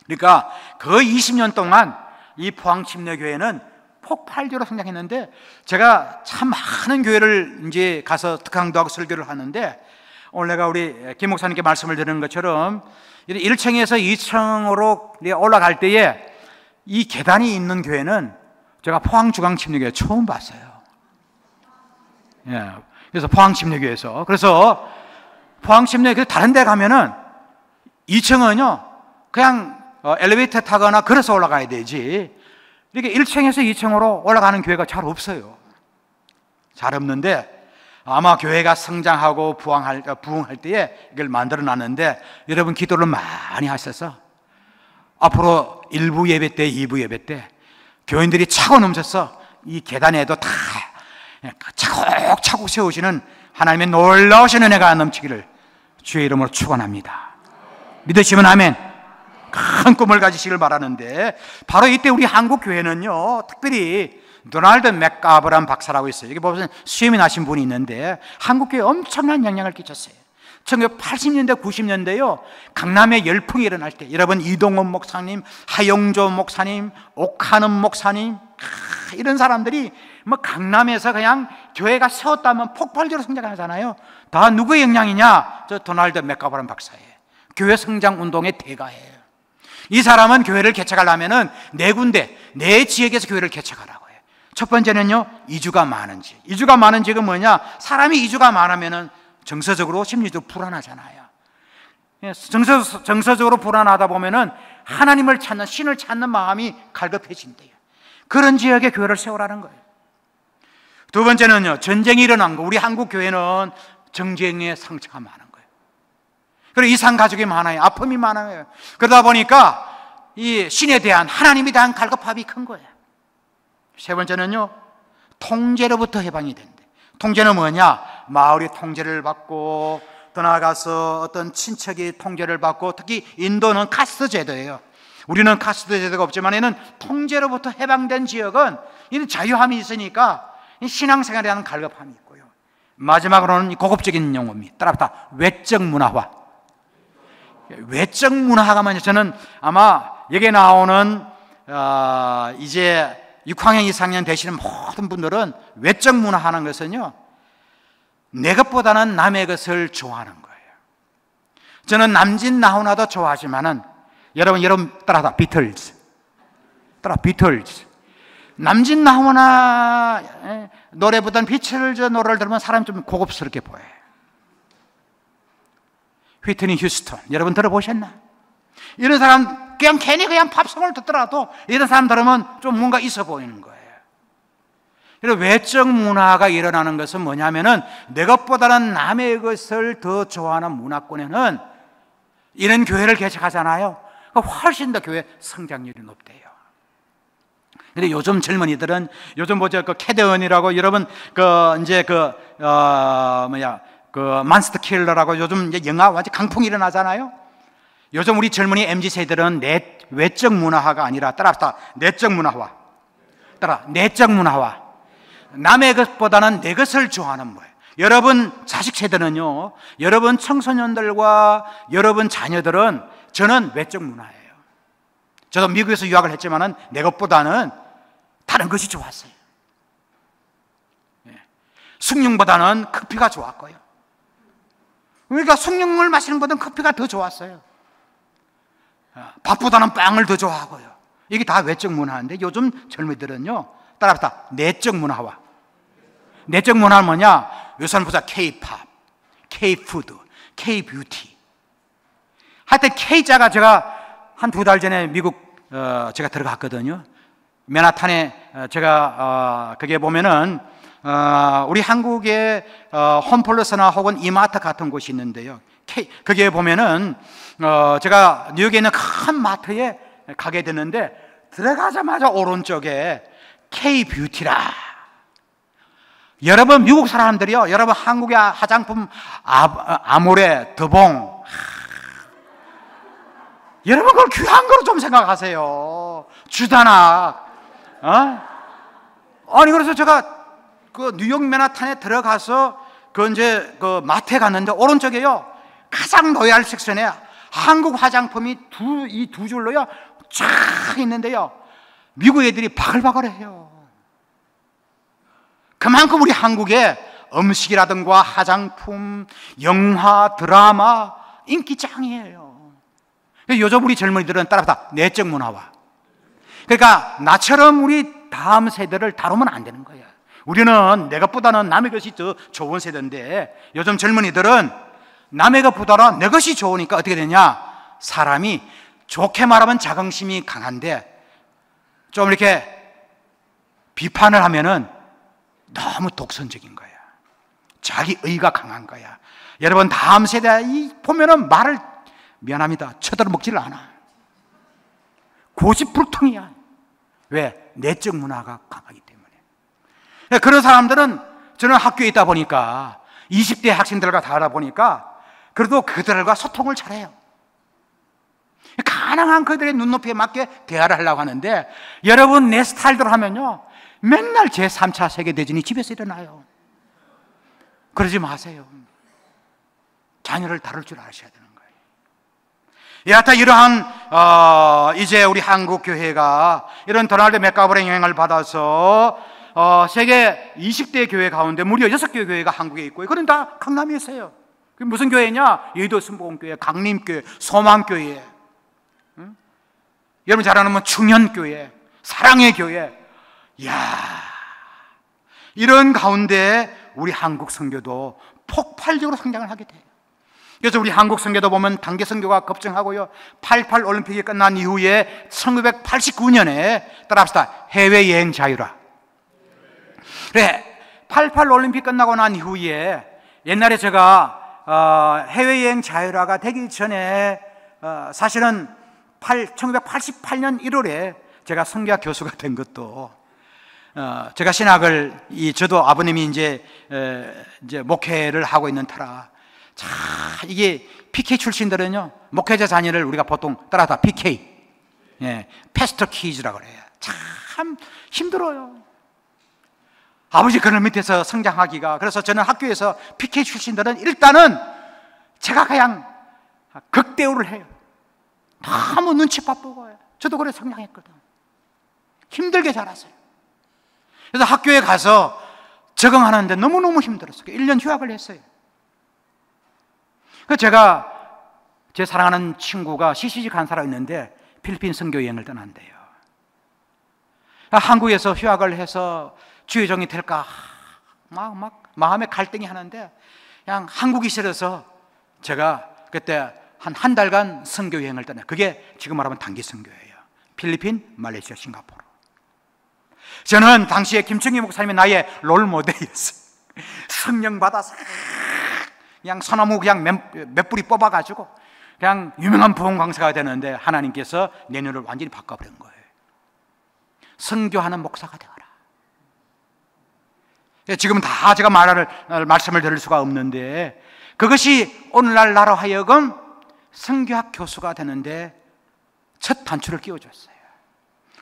Speaker 1: 그러니까 그 20년 동안 이 포항침례교회는 폭발적으로 성장했는데, 제가 참 많은 교회를 이제 가서 특강도 하고 설교를 하는데, 오늘 내가 우리 김 목사님께 말씀을 드리는 것처럼 1층에서 2층으로 올라갈 때에 이 계단이 있는 교회는 제가 포항중앙침례교회 처음 봤어요. 예. 그래서 포항침례교회에서. 그래서 포항침례교회 다른 데 가면은 2층은요, 그냥 엘리베이터 타거나 걸어서 올라가야 되지, 이렇게 1층에서 2층으로 올라가는 교회가 잘 없어요. 잘 없는데, 아마 교회가 성장하고 부흥할 때에 이걸 만들어 놨는데, 여러분 기도를 많이 하셔서 앞으로 1부 예배 때, 2부 예배 때 교인들이 차고 넘쳐서 이 계단에도 다 차곡차곡 세우시는 하나님의 놀라우신 은혜가 넘치기를 주의 이름으로 축원합니다. 믿으시면 아멘. 큰 꿈을 가지시길 바라는데, 바로 이때 우리 한국 교회는요, 특별히 도널드 맥가브란 박사라고 있어요. 여기 보면 수염이 나신 분이 있는데 한국 교회에 엄청난 영향을 끼쳤어요. 1980년대 90년대요, 강남에 열풍이 일어날 때 여러분 이동원 목사님, 하용조 목사님, 옥하는 목사님, 이런 사람들이 뭐 강남에서 그냥 교회가 세웠다면 폭발적으로 성장하잖아요. 다 누구의 영향이냐? 저 도널드 맥가브란 박사예요. 교회 성장 운동의 대가예요. 이 사람은 교회를 개척하려면은 네 군데, 네 지역에서 교회를 개척하라고 해요. 첫 번째는요, 이주가 많은 지역. 이주가 많은 지역은 뭐냐? 사람이 이주가 많으면은 정서적으로 심리적으로 불안하잖아요. 정서적으로 불안하다 보면은 하나님을 찾는, 신을 찾는 마음이 갈급해진대요. 그런 지역에 교회를 세우라는 거예요. 두 번째는요, 전쟁이 일어난 거. 우리 한국 교회는 정쟁의 상처가 많은 거예요. 그리고 이산 가족이 많아요. 아픔이 많아요. 그러다 보니까 이 신에 대한, 하나님에 대한 갈급함이 큰 거예요. 세 번째는요, 통제로부터 해방이 된대. 통제는 뭐냐? 마을이 통제를 받고, 더 나아가서 어떤 친척이 통제를 받고, 특히 인도는 카스트 제도예요. 우리는 카스트 제도가 없지만 얘는 통제로부터 해방된 지역은 이는 자유함이 있으니까 신앙생활에 대한 갈급함이 있고요. 마지막으로는 고급적인 용어입니다. 따라붙어 외적 문화화. 외적 문화가 뭐냐? 저는 아마 여기에 나오는 이제 6학년, 2학년 되시는 모든 분들은 외적 문화하는 것은요, 내 것보다는 남의 것을 좋아하는 거예요. 저는 남진 나훈아도 좋아하지만은 여러분 따라다 비틀즈. 남진 나훈아 노래보다는 비틀즈 노래를 들으면 사람이 좀 고급스럽게 보여요. 휘트니 휴스턴 여러분 들어보셨나? 이런 사람 그냥 괜히 그냥 팝송을 듣더라도 이런 사람 들으면 좀 뭔가 있어 보이는 거예요. 그래서 외적 문화가 일어나는 것은 뭐냐면은 내 것보다는 남의 것을 더 좋아하는 문화권에는 이런 교회를 개척하잖아요. 훨씬 더 교회 성장률이 높대요. 근데 요즘 젊은이들은 요즘 뭐죠? 그 캐드언이라고 여러분 만스터 킬러라고 요즘 이제 영화 완전 강풍이 일어나잖아요. 요즘 우리 젊은이 MZ 세대들은 외적 문화화가 아니라 따라서 내적 문화화. 내적 문화화. 남의 것보다는 내 것을 좋아하는 거예요. 여러분 자식 세대는요, 여러분 청소년들과 여러분 자녀들은 저는 외적 문화예요. 저도 미국에서 유학을 했지만은 내 것보다는 다른 것이 좋았어요. 숭늉보다는 커피가 좋았고요. 그러니까 숭늉물 마시는 것보다는 커피가 더 좋았어요. 밥보다는 빵을 더 좋아하고요. 이게 다 외적 문화인데 요즘 젊은이들은요, 따라붙어 내적 문화화. 내적 문화는 뭐냐? 요새는 보자 K-팝, K-푸드, K-뷰티. 하여튼 K자가 제가 한 2달 전에 미국 제가 들어갔거든요. 맨하탄에 제가 거기에 보면은 우리 한국의 홈플러스나 혹은 이마트 같은 곳이 있는데요. 거기에 보면은 제가 뉴욕에 있는 큰 마트에 가게 됐는데 들어가자마자 오른쪽에 K-뷰티라. 여러분 미국 사람들이요, 여러분 한국의 화장품 아모레, 더봉, 여러분 그걸 귀한 거로 좀 생각하세요. 주다낙. 아니 그래서 제가 그 뉴욕 맨하탄에 들어가서 그 마트에 갔는데 오른쪽에요, 가장 로얄 섹션에 한국 화장품이 이 두 줄로요 쫙 있는데요, 미국 애들이 바글바글해요. 그만큼 우리 한국의 음식이라든가 화장품, 영화, 드라마 인기 짱이에요. 요즘 우리 젊은이들은 따라서 내적 문화화. 그러니까 나처럼 우리 다음 세대를 다루면 안 되는 거예요. 우리는 내 것보다는 남의 것이 더 좋은 세대인데, 요즘 젊은이들은 남의 것보다는 내 것이 좋으니까 어떻게 되냐? 사람이 좋게 말하면 자긍심이 강한데 좀 이렇게 비판을 하면은 너무 독선적인 거야. 자기 의가 강한 거야. 여러분, 다음 세대 보면은 말을, 미안합니다, 쳐들어 먹지를 않아. 고집불통이야. 왜? 내적 문화가 강하기 때문에. 그런 사람들은, 저는 학교에 있다 보니까 20대 학생들과 다 하다 보니까 그래도 그들과 소통을 잘해요. 가능한 그들의 눈높이에 맞게 대화를 하려고 하는데, 여러분 내 스타일대로 하면요 맨날 제3차 세계대전이 집에서 일어나요. 그러지 마세요. 자녀를 다룰 줄 아셔야 되는 거예요. 여하튼 이러한 이제 우리 한국 교회가 이런 도널드 맥가버의 영향을 받아서 세계 20대 교회 가운데 무려 6개 교회가 한국에 있고, 그런 다 강남에 있어요. 그게 무슨 교회냐? 여의도 순복음교회, 강림교회, 소망교회, 여러분 잘 아는 충현교회, 사랑의 교회. 이야, 이런 가운데 우리 한국 선교도 폭발적으로 성장을 하게 돼요. 그래서 우리 한국 선교도 보면 단계 선교가 급증하고요, 88 올림픽이 끝난 이후에 1989년에 따라합시다, 해외여행 자유화. 그래, 88 올림픽 끝나고 난 이후에, 옛날에 제가 해외여행 자유화가 되기 전에 사실은 1988년 1월에 제가 성교학 교수가 된 것도, 제가 신학을, 저도 아버님이 이제 목회를 하고 있는 터라, 자, 이게 PK 출신들은요, 목회자 자녀를 우리가 보통 따라서 PK, 패스터 키즈라고 그래요. 참 힘들어요. 아버지 그늘 밑에서 성장하기가. 그래서 저는 학교에서 PK 출신들은 일단은 제가 그냥 극대우를 해요. 너무 눈치밥 보고. 저도 그래 성장했거든. 힘들게 자랐어요. 그래서 학교에 가서 적응하는데 너무너무 힘들었어요. 1년 휴학을 했어요. 그래서 제가, 제 사랑하는 친구가 시시직 한 사람 있는데 필리핀 선교 여행을 떠난대요. 한국에서 휴학을 해서 주의종이 될까 막 마음에 갈등이 하는데, 그냥 한국이 싫어서 제가 그때 한 달간 선교 여행을 떠나요. 그게 지금 말하면 단기 선교예요. 필리핀, 말레이시아, 싱가포르. 저는 당시에 김청기 목사님이 나의 롤 모델이었어요. 성령 받아서 그냥 소나무 그냥 몇 뿌리 뽑아가지고 그냥 유명한 부흥 강사가 되는데, 하나님께서 내 눈을 완전히 바꿔버린 거예요. 선교하는 목사가 되어라. 지금 다 제가 말씀을 드릴 수가 없는데, 그것이 오늘날 나로 하여금 선교학 교수가 되는데 첫 단추를 끼워줬어요.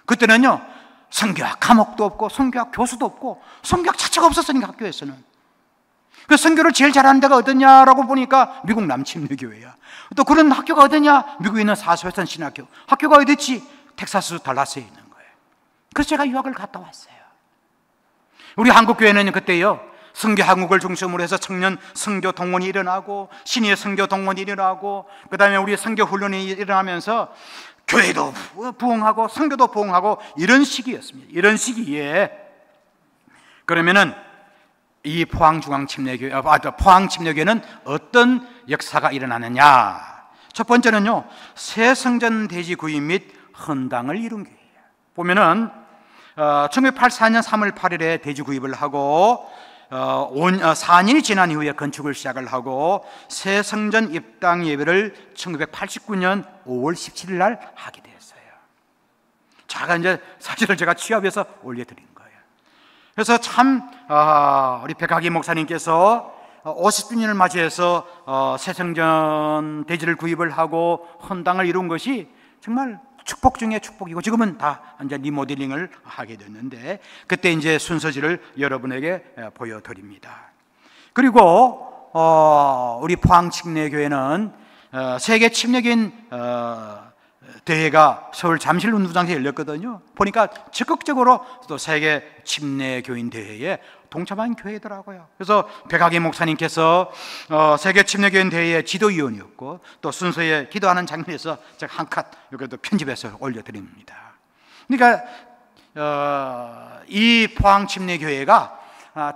Speaker 1: 그때는요, 선교학 과목도 없고 선교학 교수도 없고 선교학 자체가 없었으니까, 학교에서는. 그 선교를 제일 잘하는 데가 어디냐라고 보니까 미국 남침례교회야. 또 그런 학교가 어디냐? 미국에 있는 사스웨스턴 신학교. 학교가 어디지? 텍사스 달라스에 있는 거예요. 그래서 제가 유학을 갔다 왔어요. 우리 한국 교회는 그때요, 선교 한국을 중심으로 해서 청년 선교 동원이 일어나고 시니어 선교 동원이 일어나고, 그 다음에 우리 선교 훈련이 일어나면서 교회도 부흥하고 선교도 부흥하고, 이런 시기였습니다. 이런 시기에 그러면은 이 포항침례교회는 어떤 역사가 일어나느냐? 첫 번째는요, 새 성전 대지 구입 및 헌당을 이룬 교회예요. 보면은 1984년 3월 8일에 대지 구입을 하고 4년이 지난 이후에 건축을 시작을 하고, 새 성전 입당 예배를 1989년 5월 17일 날 하게 되었어요. 제가 이제 사진을 제가 취합해서 올려드린 거예요. 그래서 참 우리 백학기 목사님께서 50주년을 맞이해서 새 성전 대지를 구입을 하고 헌당을 이룬 것이 정말 축복 중에 축복이고, 지금은 다 이제 리모델링을 하게 됐는데, 그때 이제 순서지를 여러분에게 보여드립니다. 그리고 우리 포항침례교회는 세계 침례교인 대회가 서울 잠실운동장에서 열렸거든요. 보니까 적극적으로 또 세계 침례교인 대회에 동참한 교회더라고요. 그래서 백학기 목사님께서 세계 침례교인 대회의 지도위원이었고, 또 순서에 기도하는 장면에서 제가 한 컷 여기도 편집해서 올려드립니다. 그러니까 이 포항 침례교회가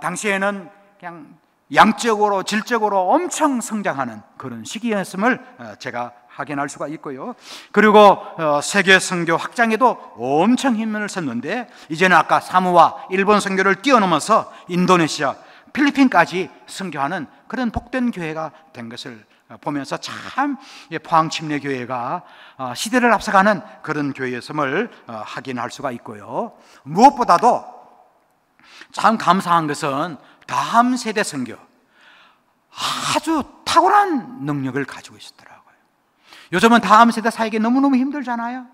Speaker 1: 당시에는 그냥 양적으로 질적으로 엄청 성장하는 그런 시기였음을 제가 확인할 수가 있고요. 그리고 세계 선교 확장에도 엄청 힘을 썼는데 이제는 아까 사모아, 일본 선교를 뛰어넘어서 인도네시아, 필리핀까지 선교하는 그런 복된 교회가 된 것을 보면서 참 포항 침례교회가 시대를 앞서가는 그런 교회였음을 확인할 수가 있고요. 무엇보다도 참 감사한 것은 다음 세대 선교, 아주 탁월한 능력을 가지고 있었더라고요. 요즘은 다음 세대 사역이 너무너무 힘들잖아요.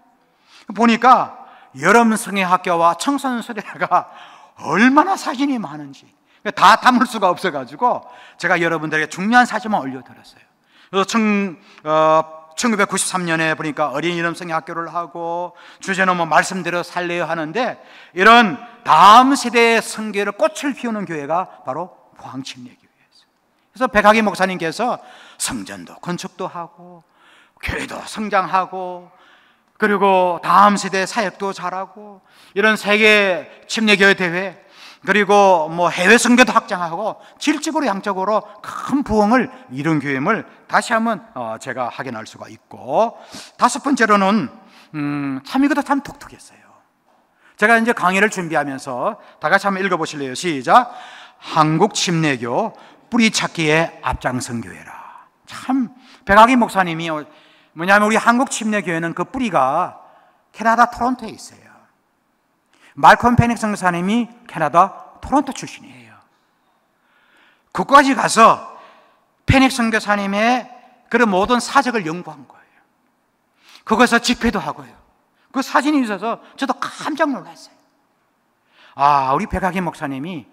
Speaker 1: 보니까 여름 성애학교와 청소년 수련회가 얼마나 사진이 많은지 다 담을 수가 없어가지고 제가 여러분들에게 중요한 사진만 올려드렸어요. 그래서 1993년에 보니까 어린이 여름 성애학교를 하고 주제는 뭐 말씀대로 살려야 하는데, 이런 다음 세대의 선교를 꽃을 피우는 교회가 바로 포항 침례교회였어요. 그래서 백학기 목사님께서 성전도 건축도 하고 교회도 성장하고 그리고 다음 세대 사역도 잘하고 이런 세계 침례교회 대회 그리고 뭐 해외 선교도 확장하고 질적으로 양적으로 큰 부흥을 이룬 교회임을 다시 한번 제가 확인할 수가 있고, 다섯 번째로는 참 이것도 참 독특했어요. 제가 이제 강의를 준비하면서 다 같이 한번 읽어보실래요? 시작. 한국 침례교 뿌리찾기의 앞장선 교회라. 참 백학기 목사님이 뭐냐면 우리 한국 침례교회는 그 뿌리가 캐나다 토론토에 있어요. 말콤 페닉 선교사님이 캐나다 토론토 출신이에요. 그까지 가서 페닉 선교사님의 그런 모든 사적을 연구한 거예요. 거기서 집회도 하고요. 그 사진이 있어서 저도 깜짝 놀랐어요. 우리 백학기 목사님이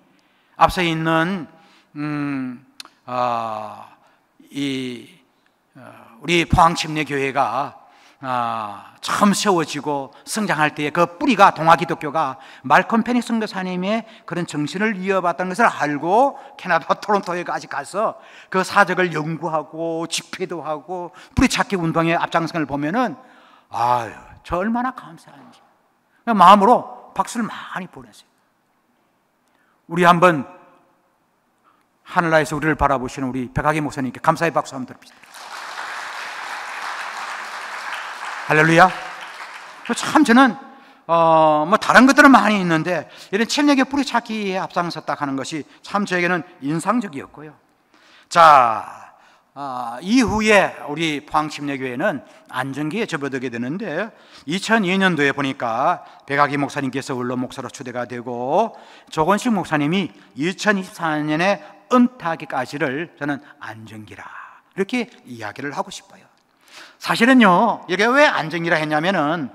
Speaker 1: 앞서 있는 우리 포항 침례교회가 처음 세워지고 성장할 때에 그 뿌리가 동아기독교가 말콤 페닉 선교사님의 그런 정신을 이어받던 것을 알고 캐나다 토론토에까지 가서 그 사적을 연구하고 집회도 하고 뿌리찾기 운동의 앞장선을 보면은 저 얼마나 감사한지 마음으로 박수를 많이 보냈어요. 우리 한번 하늘나라에서 우리를 바라보시는 우리 백학기 목사님께 감사의 박수 한번 드립시다. 할렐루야. 참 저는 뭐 다른 것들은 많이 있는데 이런 침례교 뿌리찾기에 앞장섰다 하는 것이 참 저에게는 인상적이었고요. 자, 이후에 우리 포항 침례교회는 안정기에 접어들게 되는데 2002년도에 보니까 백학기 목사님께서 원로 목사로 추대가 되고 조건식 목사님이 2024년에 은퇴하기까지를 저는 안정기라 이렇게 이야기를 하고 싶어요. 사실은요, 이게 왜 안정기라 했냐면은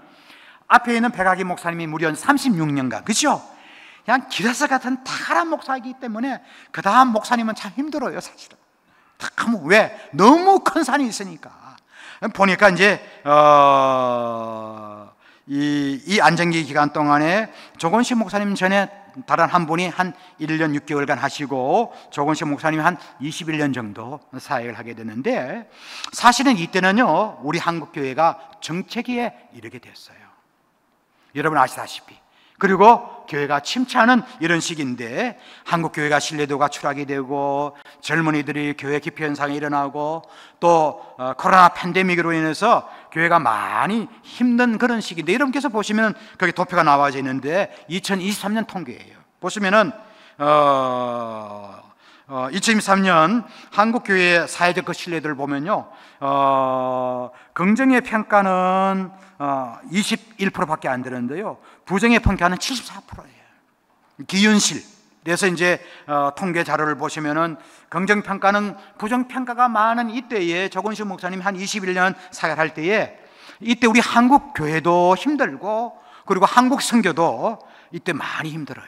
Speaker 1: 앞에 있는 백학기 목사님이 무려 36년간, 그죠? 그냥 기라스 같은 탁월한 목사이기 때문에 그 다음 목사님은 참 힘들어요, 사실은. 왜? 너무 큰 산이 있으니까. 보니까 이제 이 안정기 기간 동안에 조건식 목사님 전에 다른 한 분이 한 1년 6개월간 하시고 조건식 목사님이 한 21년 정도 사역을 하게 됐는데, 사실은 이때는요 우리 한국교회가 정체기에 이르게 됐어요. 여러분 아시다시피. 그리고 교회가 침체하는 이런 시기인데 한국교회가 신뢰도가 추락이 되고 젊은이들이 교회 기피 현상이 일어나고 또 코로나 팬데믹으로 인해서 교회가 많이 힘든 그런 시기인데, 여러분께서 보시면 거기 도표가 나와져 있는데 2023년 통계예요. 보시면은 2023년 한국교회의 사회적 그 신뢰도를 보면요, 긍정의 평가는 21%밖에 안 되는데요, 부정의 평가는 74%예요. 기윤실. 그래서 이제 통계 자료를 보시면은 긍정 평가는 부정 평가가 많은 이때에 조건식 목사님 한 21년 사역할 때에 이때 우리 한국 교회도 힘들고 그리고 한국 선교도 이때 많이 힘들어요.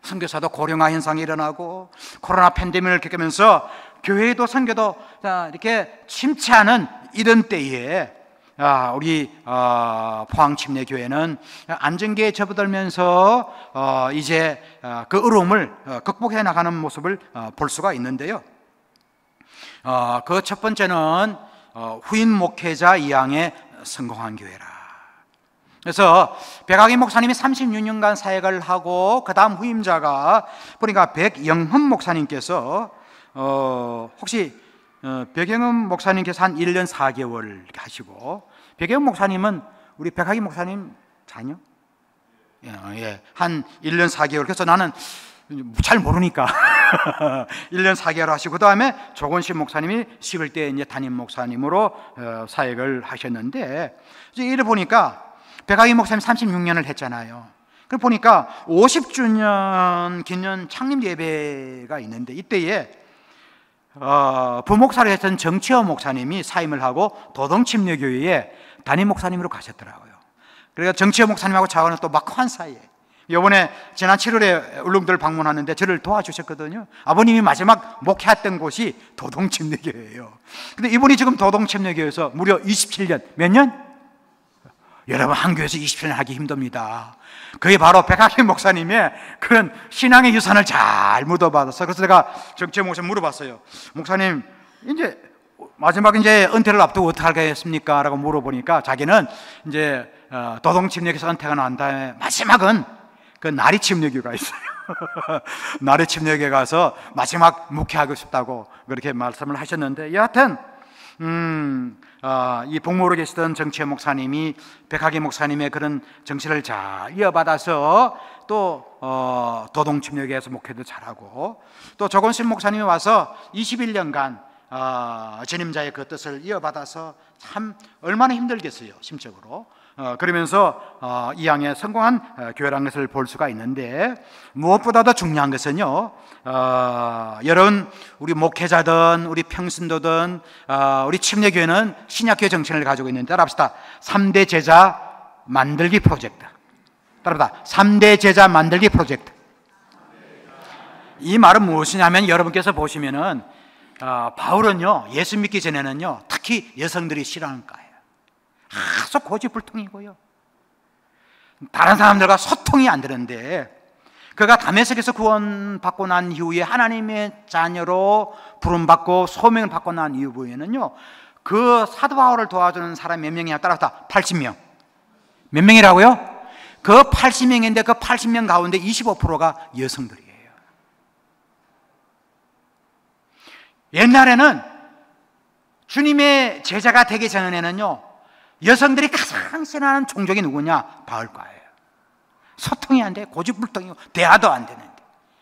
Speaker 1: 선교사도 고령화 현상이 일어나고 코로나 팬데믹을 겪으면서 교회도 선교도 이렇게 침체하는 이런 때에 우리 포항 침례교회는 안정기에 접어들면서 이제 그 어려움을 극복해 나가는 모습을 볼 수가 있는데요. 그 첫 번째는 후임 목회자 이양에 성공한 교회라. 그래서 백학기 목사님이 36년간 사역을 하고 그 다음 후임자가 보니까 백영흠 목사님께서 혹시 백영흠 목사님께서 한 1년 4개월 하시고, 백영흠 목사님은 우리 백학기 목사님 자녀? 예, 한 1년 4개월. 그래서 나는 잘 모르니까 1년 4개월 하시고, 그 다음에 조건식 목사님이 식을 때 이제 담임 목사님으로 사역을 하셨는데, 이제 이래 보니까 백학기 목사님 36년을 했잖아요. 그럼 보니까 50주년 기념 창립 예배가 있는데, 이때에 부목사를 했던 정치호 목사님이 사임을 하고 도동침례교회에 담임 목사님으로 가셨더라고요. 그래서 정치호 목사님하고 저하고는 또 막한 사이에, 이번에 지난 7월에 울릉도를 방문하는데 저를 도와주셨거든요. 아버님이 마지막 목회했던 곳이 도동침례교회예요. 근데 이분이 지금 도동침례교회에서 무려 27년, 몇 년? 여러분, 한 교회에서 27년 하기 힘듭니다. 그게 바로 백학기 목사님의 그런 신앙의 유산을 잘 묻어받아서, 그래서 제가 정치호 목사님 물어봤어요. 목사님, 이제 마지막 이제 은퇴를 앞두고 어떻게 하겠습니까? 라고 물어보니까 자기는 이제 도동침례교에서 은퇴가 난 다음에 마지막은 그 나리침례교가 있어요. 나리침례교에 가서 마지막 묵회하고 싶다고 그렇게 말씀을 하셨는데, 여하튼 이 복무로 계시던 정치호 목사님이 백학기 목사님의 그런 정치를 잘 이어받아서 또 도동침례교에서 목회도 잘하고, 또 조건식 목사님이 와서 21년간 전임자의 그 뜻을 이어받아서 참 얼마나 힘들겠어요, 심적으로. 그러면서 이양에 성공한 교회라는 것을 볼 수가 있는데, 무엇보다도 중요한 것은요, 여러분, 우리 목회자든 우리 평신도든 우리 침례교회는 신약교회 정신을 가지고 있는데, 따라합시다. 3대 제자 만들기 프로젝트. 따라합시다. 3대 제자 만들기 프로젝트. 이 말은 무엇이냐면, 여러분께서 보시면은 바울은요, 예수 믿기 전에는요, 특히 여성들이 싫어하는 거예요. 아주 고집불통이고요, 다른 사람들과 소통이 안 되는데, 그가 다메섹에서 구원받고 난 이후에 하나님의 자녀로 부름받고 소명을 받고 난 이후에는요, 그 사도 바울을 도와주는 사람이 몇 명이냐? 따라서 80명. 몇 명이라고요? 그 80명인데 그 80명 가운데 25%가 여성들이에요. 옛날에는 주님의 제자가 되기 전에는요, 여성들이 가장 싫어하는 종족이 누구냐? 바울과예요. 소통이 안 돼, 고집불통이고 대화도 안 되는데.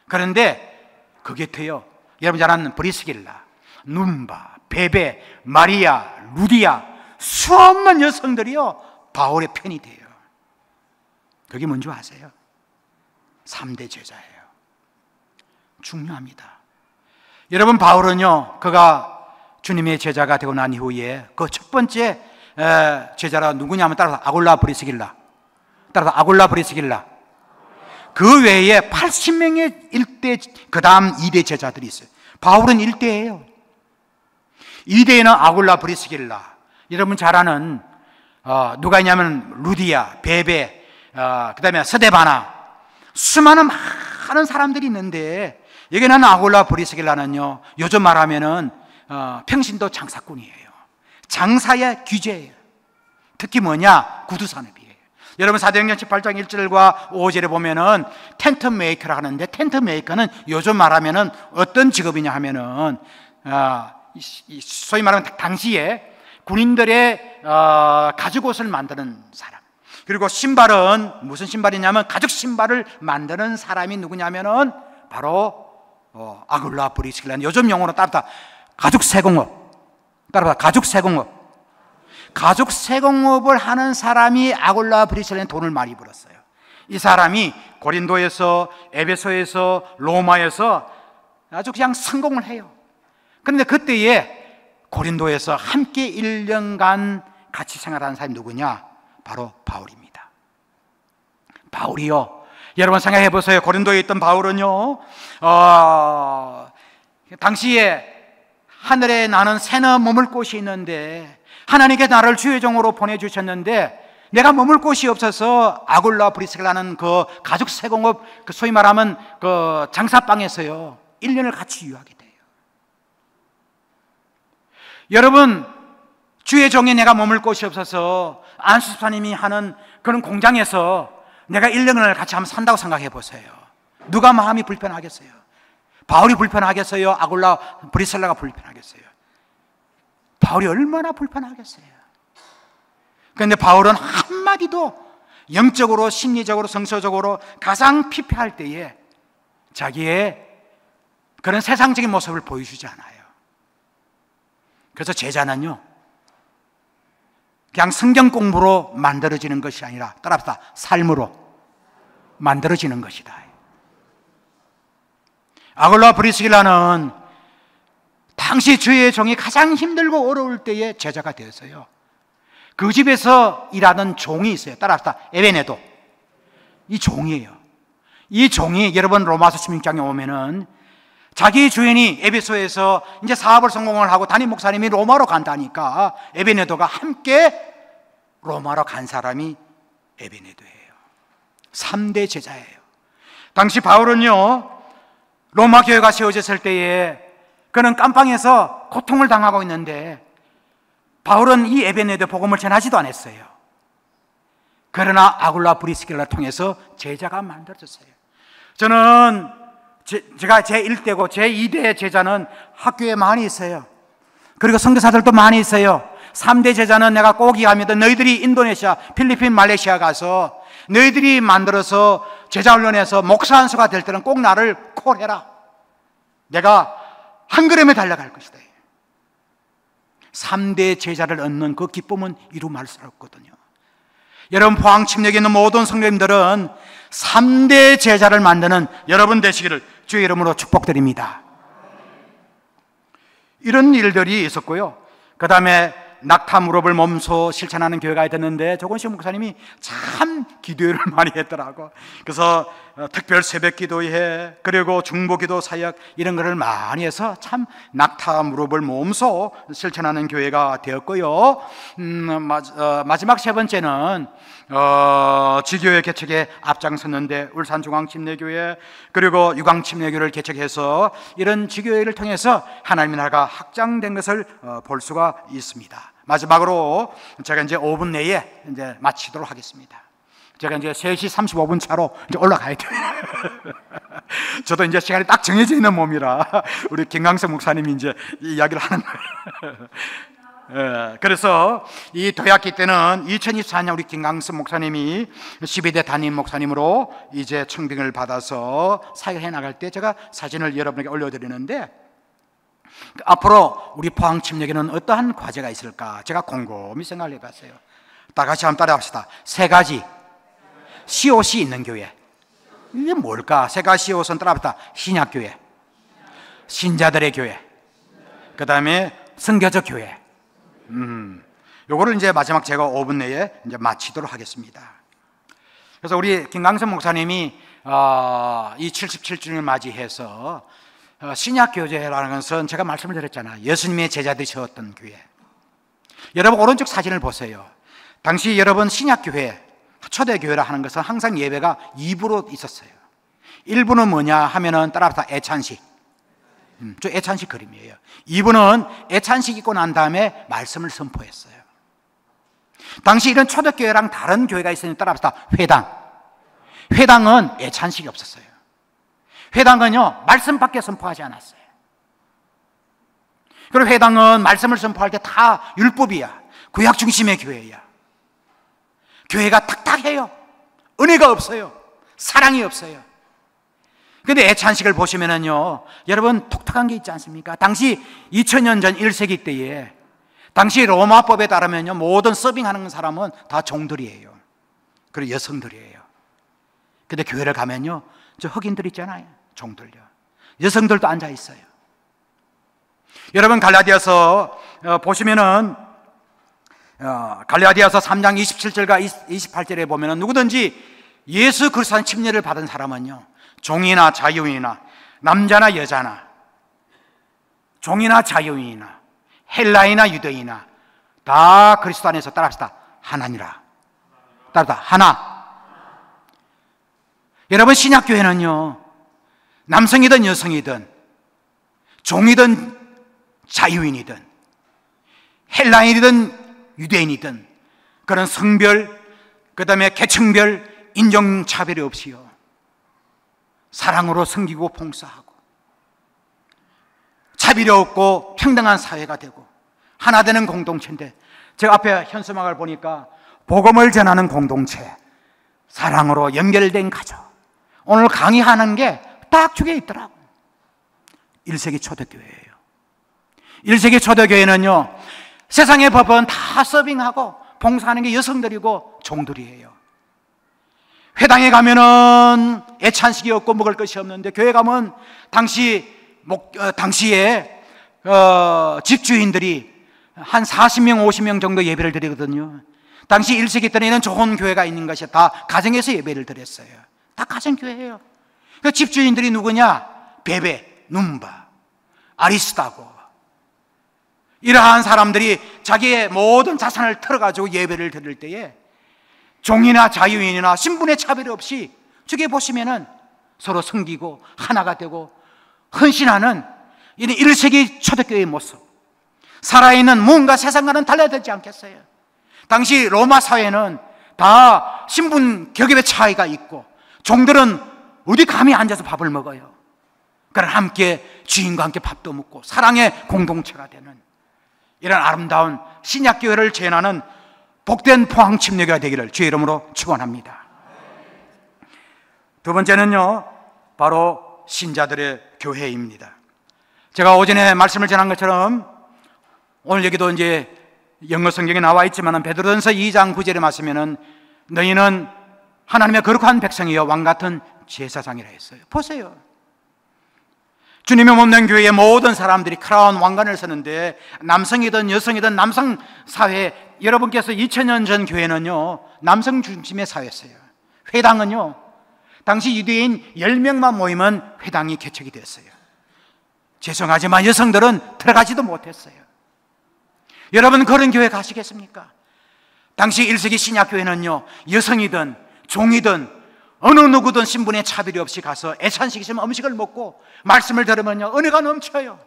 Speaker 1: 그런데 그 곁에요, 여러분 잘 아는 브리스길라, 눈바, 베베, 마리아, 루디아, 수없는 여성들이요 바울의 편이 돼요. 그게 뭔지 아세요? 3대 제자예요. 중요합니다. 여러분, 바울은요, 그가 주님의 제자가 되고 난 이후에 그 첫 번째 제자가 누구냐면, 따라서 아굴라 브리스길라. 따라서 아굴라 브리스길라. 그 외에 80명의 1대, 그 다음 2대 제자들이 있어요. 바울은 1대예요. 2대에는 아굴라 브리스길라. 여러분 잘 아는 누가 있냐면 루디아, 베베, 그 다음에 스데바나, 수많은 많은 사람들이 있는데, 여기는 아굴라 브리스길라는요, 요즘 말하면은 평신도 장사꾼이에요. 장사의 귀재예요. 특히 뭐냐? 구두산업이에요. 여러분 사도행전 18장 1절과 5절에 보면은 텐트 메이커라 하는데, 텐트 메이커는 요즘 말하면은 어떤 직업이냐 하면은 소위 말하면 당시에 군인들의 가죽 옷을 만드는 사람. 그리고 신발은 무슨 신발이냐면 가죽 신발을 만드는 사람이 누구냐면은 바로 아굴라 브리스길라는, 요즘 용어로 따르다 가죽 세공업. 따라서 가죽 세공업. 가죽 세공업을 하는 사람이 아굴라 브리스길라는 돈을 많이 벌었어요. 이 사람이 고린도에서, 에베소에서, 로마에서 아주 그냥 성공을 해요. 그런데 그때에 고린도에서 함께 1년간 같이 생활하는 사람이 누구냐? 바로 바울입니다. 바울이요, 여러분 생각해 보세요. 고린도에 있던 바울은요, 당시에 하늘에 나는 새는 머물 곳이 있는데, 하나님께 나를 주의 종으로 보내주셨는데, 내가 머물 곳이 없어서 아굴라 브리스길라는 그 가죽 세공업, 그 소위 말하면 그 장사방에서요 1년을 같이 유하게 돼요. 여러분, 주의 종에 내가 머물 곳이 없어서 안수사님이 하는 그런 공장에서 내가 1년을 같이 한번 산다고 생각해 보세요. 누가 마음이 불편하겠어요? 바울이 불편하겠어요? 아굴라 브리셀라가 불편하겠어요? 바울이 얼마나 불편하겠어요? 그런데 바울은 한마디도 영적으로, 심리적으로, 성서적으로 가장 피폐할 때에 자기의 그런 세상적인 모습을 보여주지 않아요. 그래서 제자는요, 그냥 성경 공부로 만들어지는 것이 아니라 따라합시다, 삶으로 만들어지는 것이다. 아굴라 브리스길라는 당시 주의 종이 가장 힘들고 어려울 때에 제자가 되었어요. 그 집에서 일하는 종이 있어요. 따라합시다, 에베네도. 이 종이에요. 이 종이 여러분 로마서 16장에 오면은 자기 주인이 에베소에서 이제 사업을 성공을 하고 담임 목사님이 로마로 간다니까 에베네도가 함께 로마로 간 사람이 에베네도예요. 3대 제자예요. 당시 바울은요, 로마 교회가 세워졌을 때에 그는 깜빵에서 고통을 당하고 있는데 바울은 이 에베네도 복음을 전하지도 않았어요. 그러나 아굴라 브리스길라를 통해서 제자가 만들어졌어요. 저는 제가 제1대고 제2대 제자는 학교에 많이 있어요. 그리고 선교사들도 많이 있어요. 3대 제자는 내가 꼭 이해합니다. 너희들이 인도네시아, 필리핀, 말레이시아 가서 너희들이 만들어서 제자훈련해서 목사 한수가 될 때는 꼭 나를 콜해라. 내가 한 걸음에 달려갈 것이다. 3대 제자를 얻는 그 기쁨은 이루 말할 수 없거든요. 여러분 포항 침략에 있는 모든 성도님들은 3대 제자를 만드는 여러분 되시기를 주의 이름으로 축복드립니다. 이런 일들이 있었고요. 그 다음에 낙타 무릎을 몸소 실천하는 교회가 됐는데 조건식 목사님이 참 기도를 많이 했더라고. 그래서 특별 새벽 기도회 그리고 중보기도 사역 이런 거를 많이 해서 참 낙타 무릎을 몸소 실천하는 교회가 되었고요. 마지막 세 번째는 지교회 개척에 앞장섰는데 울산중앙침례교회 그리고 유광침례교회를 개척해서 이런 지교회를 통해서 하나님의 나라가 확장된 것을 볼 수가 있습니다. 마지막으로 제가 이제 5분 내에 이제 마치도록 하겠습니다. 제가 이제 3시 35분 차로 이제 올라가야 돼요. 저도 이제 시간이 딱 정해져 있는 몸이라 우리 김강석 목사님이 이제 이 이야기를 하는 거예요. 그래서 이 도약기 때는 2024년 우리 김강석 목사님이 12대 담임 목사님으로 이제 청빙을 받아서 사역을 해나갈 때 제가 사진을 여러분에게 올려드리는데 앞으로 우리 포항침례교는 어떠한 과제가 있을까 제가 곰곰이 생각을 해봤어요. 다 같이 한번 따라합시다. 세 가지 COC 있는 교회. 이게 뭘까? 세 가지 COC는 따라합시다. 신약교회, 신자들의 교회, 그 다음에 선교적 교회. 요거를 이제 마지막 제가 5분 내에 이제 마치도록 하겠습니다. 그래서 우리 김강선 목사님이 이 77주년을 맞이해서 신약교회라는 것은 제가 말씀을 드렸잖아요. 예수님의 제자들이 세웠던 교회. 여러분 오른쪽 사진을 보세요. 당시 여러분 신약교회, 초대교회라 하는 것은 항상 예배가 2부로 있었어요. 1부는 뭐냐 하면은 따라서 애찬식. 저 애찬식 그림이에요. 2부는 애찬식 있고 난 다음에 말씀을 선포했어요. 당시 이런 초대교회랑 다른 교회가 있으니 따라서 회당. 회당은 애찬식이 없었어요. 회당은요 말씀밖에 선포하지 않았어요. 그리고 회당은 말씀을 선포할 때 다 율법이야. 구약 중심의 교회야. 교회가 탁탁해요. 은혜가 없어요. 사랑이 없어요. 그런데 애찬식을 보시면은요 여러분 독특한 게 있지 않습니까? 당시 2000년 전 1세기 때에 당시 로마법에 따르면요 모든 서빙하는 사람은 다 종들이에요. 그리고 여성들이에요. 근데 교회를 가면요 저 흑인들 있잖아요. 종들요. 여성들도 앉아 있어요. 여러분 갈라디아서 보시면은 갈라디아서 3장 27절과 28절에 보면은 누구든지 예수 그리스도의 침례를 받은 사람은요 종이나 자유인이나 남자나 여자나 종이나 자유인이나 헬라이나 유대인이나 다 그리스도 안에서 따라합시다. 하나니라. 따라합시다. 하나. 여러분 신약교회는요 남성이든 여성이든 종이든 자유인이든 헬라인이든 유대인이든 그런 성별 그 다음에 계층별 인종차별이 없이요, 사랑으로 섬기고 봉사하고 차별이 없고 평등한 사회가 되고 하나 되는 공동체인데, 제가 앞에 현수막을 보니까 복음을 전하는 공동체, 사랑으로 연결된 가족, 오늘 강의하는 게 딱 저게 있더라고요. 1세기 초대교회예요. 1세기 초대교회는요, 세상의 법은 다 서빙하고 봉사하는 게 여성들이고 종들이에요. 회당에 가면은 애찬식이 없고 먹을 것이 없는데, 교회 가면 당시에 집주인들이 한 40명, 50명 정도 예배를 드리거든요. 당시 1세기 때는 좋은 교회가 있는 것이 다 가정에서 예배를 드렸어요. 다 가정교회예요. 그 집주인들이 누구냐? 베베, num바, 아리스다고, 이러한 사람들이 자기의 모든 자산을 털어가지고 예배를 드릴 때에 종이나 자유인이나 신분의 차별이 없이 저기 보시면은 서로 섬기고 하나가 되고 헌신하는 이런 1세기 초대교회의 모습, 살아있는 뭔가 세상과는 달라야 되지 않겠어요? 당시 로마 사회는 다 신분 격의 차이가 있고 종들은 어디 감히 앉아서 밥을 먹어요. 그러나 함께 주인과 함께 밥도 먹고 사랑의 공동체가 되는 이런 아름다운 신약교회를 재현하는 복된 포항침례교회가 되기를 주의 이름으로 축원합니다. 두 번째는요, 바로 신자들의 교회입니다. 제가 오전에 말씀을 전한 것처럼 오늘 여기도 이제 영어 성경에 나와 있지만 베드로전서 2장 9절에 말씀에는 너희는 하나님의 거룩한 백성이여 왕같은 제사장이라 했어요. 보세요. 주님의 몸된 교회의 모든 사람들이 크라운 왕관을 쓰는데, 남성이든 여성이든 남성 사회, 여러분께서 2000년 전 교회는요 남성 중심의 사회였어요. 회당은요 당시 유대인 10명만 모이면 회당이 개척이 됐어요. 죄송하지만 여성들은 들어가지도 못했어요. 여러분 그런 교회 가시겠습니까? 당시 1세기 신약교회는요 여성이든 종이든 어느 누구든 신분의 차별이 없이 가서 애찬식 있으면 음식을 먹고 말씀을 들으면요 은혜가 넘쳐요.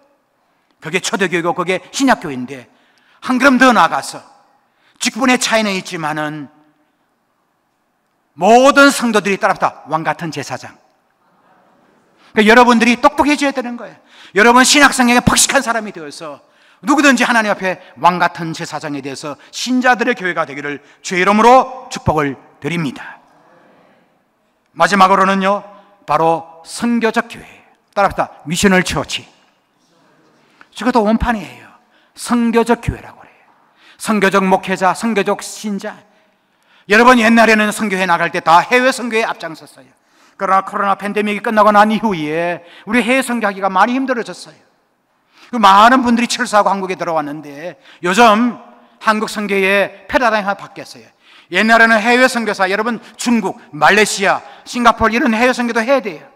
Speaker 1: 그게 초대교회고 그게 신약교회인데, 한 걸음 더 나아가서 직분의 차이는 있지만은 모든 성도들이 따라붙어 왕같은 제사장. 그러니까 여러분들이 똑똑해져야 되는 거예요. 여러분 신약성경에 박식한 사람이 되어서 누구든지 하나님 앞에 왕같은 제사장에 대해서 신자들의 교회가 되기를 주의 이름으로 축복을 드립니다. 마지막으로는요 바로 선교적 교회, 따라붙어 미셔널 처치. 저것도 원판이에요. 선교적 교회라고 그래요. 선교적 목회자, 선교적 신자. 여러분 옛날에는 선교회 나갈 때 다 해외 선교에 앞장섰어요. 그러나 코로나 팬데믹이 끝나고 난 이후에 우리 해외 선교하기가 많이 힘들어졌어요. 많은 분들이 철수하고 한국에 들어왔는데 요즘 한국 선교의 패러다임이 바뀌었어요. 옛날에는 해외 선교사, 여러분 중국, 말레이시아, 싱가포르 이런 해외 선교도 해야 돼요.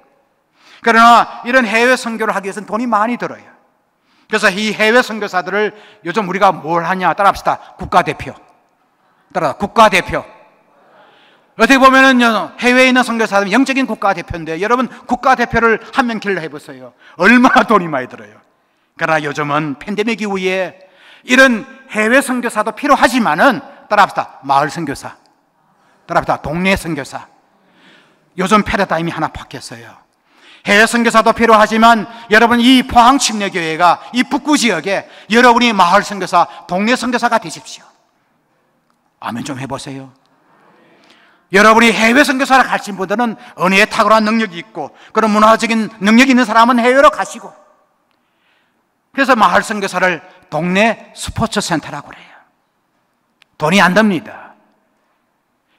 Speaker 1: 그러나 이런 해외 선교를 하기 위해서는 돈이 많이 들어요. 그래서 이 해외 선교사들을 요즘 우리가 뭘 하냐, 따라합시다. 국가대표. 따라 국가대표. 어떻게 보면은 해외에 있는 선교사들은 영적인 국가대표인데, 여러분 국가대표를 한 명 길러 해보세요. 얼마나 돈이 많이 들어요. 그러나 요즘은 팬데믹 이후에 이런 해외 선교사도 필요하지만은, 따라합시다. 마을 선교사. 따라합시다. 동네 선교사. 요즘 패러다임이 하나 바뀌었어요. 해외 선교사도 필요하지만 여러분 이 포항침례교회가 이 북구 지역에 여러분이 마을 선교사, 동네 선교사가 되십시오. 아멘 좀 해보세요. 여러분이 해외 선교사를 가신 분들은 은혜에 탁월한 능력이 있고 그런 문화적인 능력이 있는 사람은 해외로 가시고, 그래서 마을 선교사를 동네 스포츠 센터라고 그래요. 돈이 안 듭니다.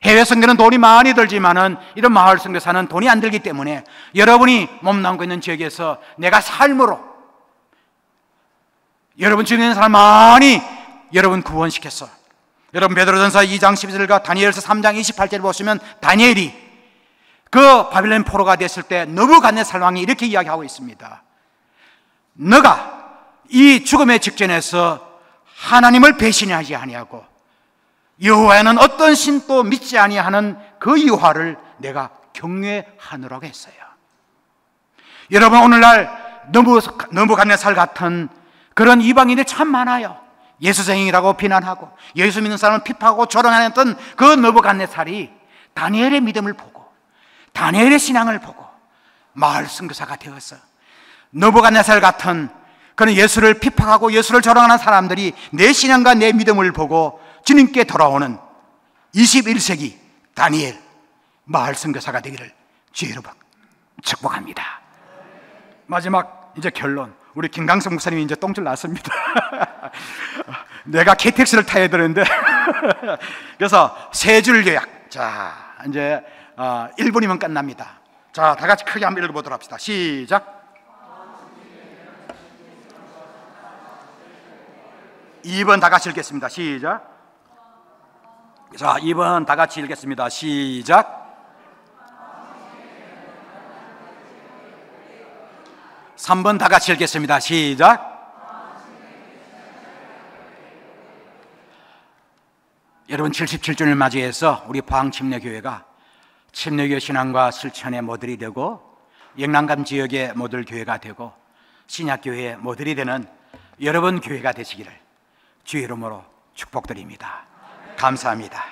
Speaker 1: 해외 선교는 돈이 많이 들지만은 이런 마을 선교사는 돈이 안 들기 때문에 여러분이 몸담고 있는 지역에서 내가 삶으로 여러분 주변에 있는 사람 많이 여러분 구원시켰어. 여러분 베드로전서 2장 12절과 다니엘서 3장 28절 보시면 다니엘이 그 바빌론 포로가 됐을 때 느부갓네살 왕이 이렇게 이야기하고 있습니다. 너가 이 죽음의 직전에서 하나님을 배신하지 아니하고 여호와는 어떤 신도 믿지 아니하는 그 여호와를 내가 경외하노라고 했어요. 여러분 오늘날 느부갓네살 같은 그런 이방인들 참 많아요. 예수쟁이라고 비난하고 예수 믿는 사람을 핍하고 조롱하였던 그 느부갓네살이 다니엘의 믿음을 보고 다니엘의 신앙을 보고 마을 선교사가 되어서 느부갓네살 같은 그런 예수를 핍박하고 예수를 조롱하는 사람들이 내 신앙과 내 믿음을 보고 주님께 돌아오는 21세기 다니엘 마을 선교사가 되기를 주의 이름으로 축복합니다. 마지막 이제 결론. 우리 김강성 목사님이 이제 똥줄 났습니다. 내가 KTX를 타야 되는데 그래서 세 줄 요약. 자, 이제 1분이면 끝납니다. 자, 다 같이 크게 한번 읽어보도록 합시다. 시작. 2번 다 같이 읽겠습니다. 시작. 자, 2번 다 같이 읽겠습니다. 시작. 3번 다 같이 읽겠습니다. 시작. 여러분 77주년을 맞이해서 우리 포항침례교회가 침례교 신앙과 실천의 모델이 되고 영남감 지역의 모델 교회가 되고 신약교회의 모델이 되는 여러분 교회가 되시기를 주의 이름으로 축복드립니다. 감사합니다.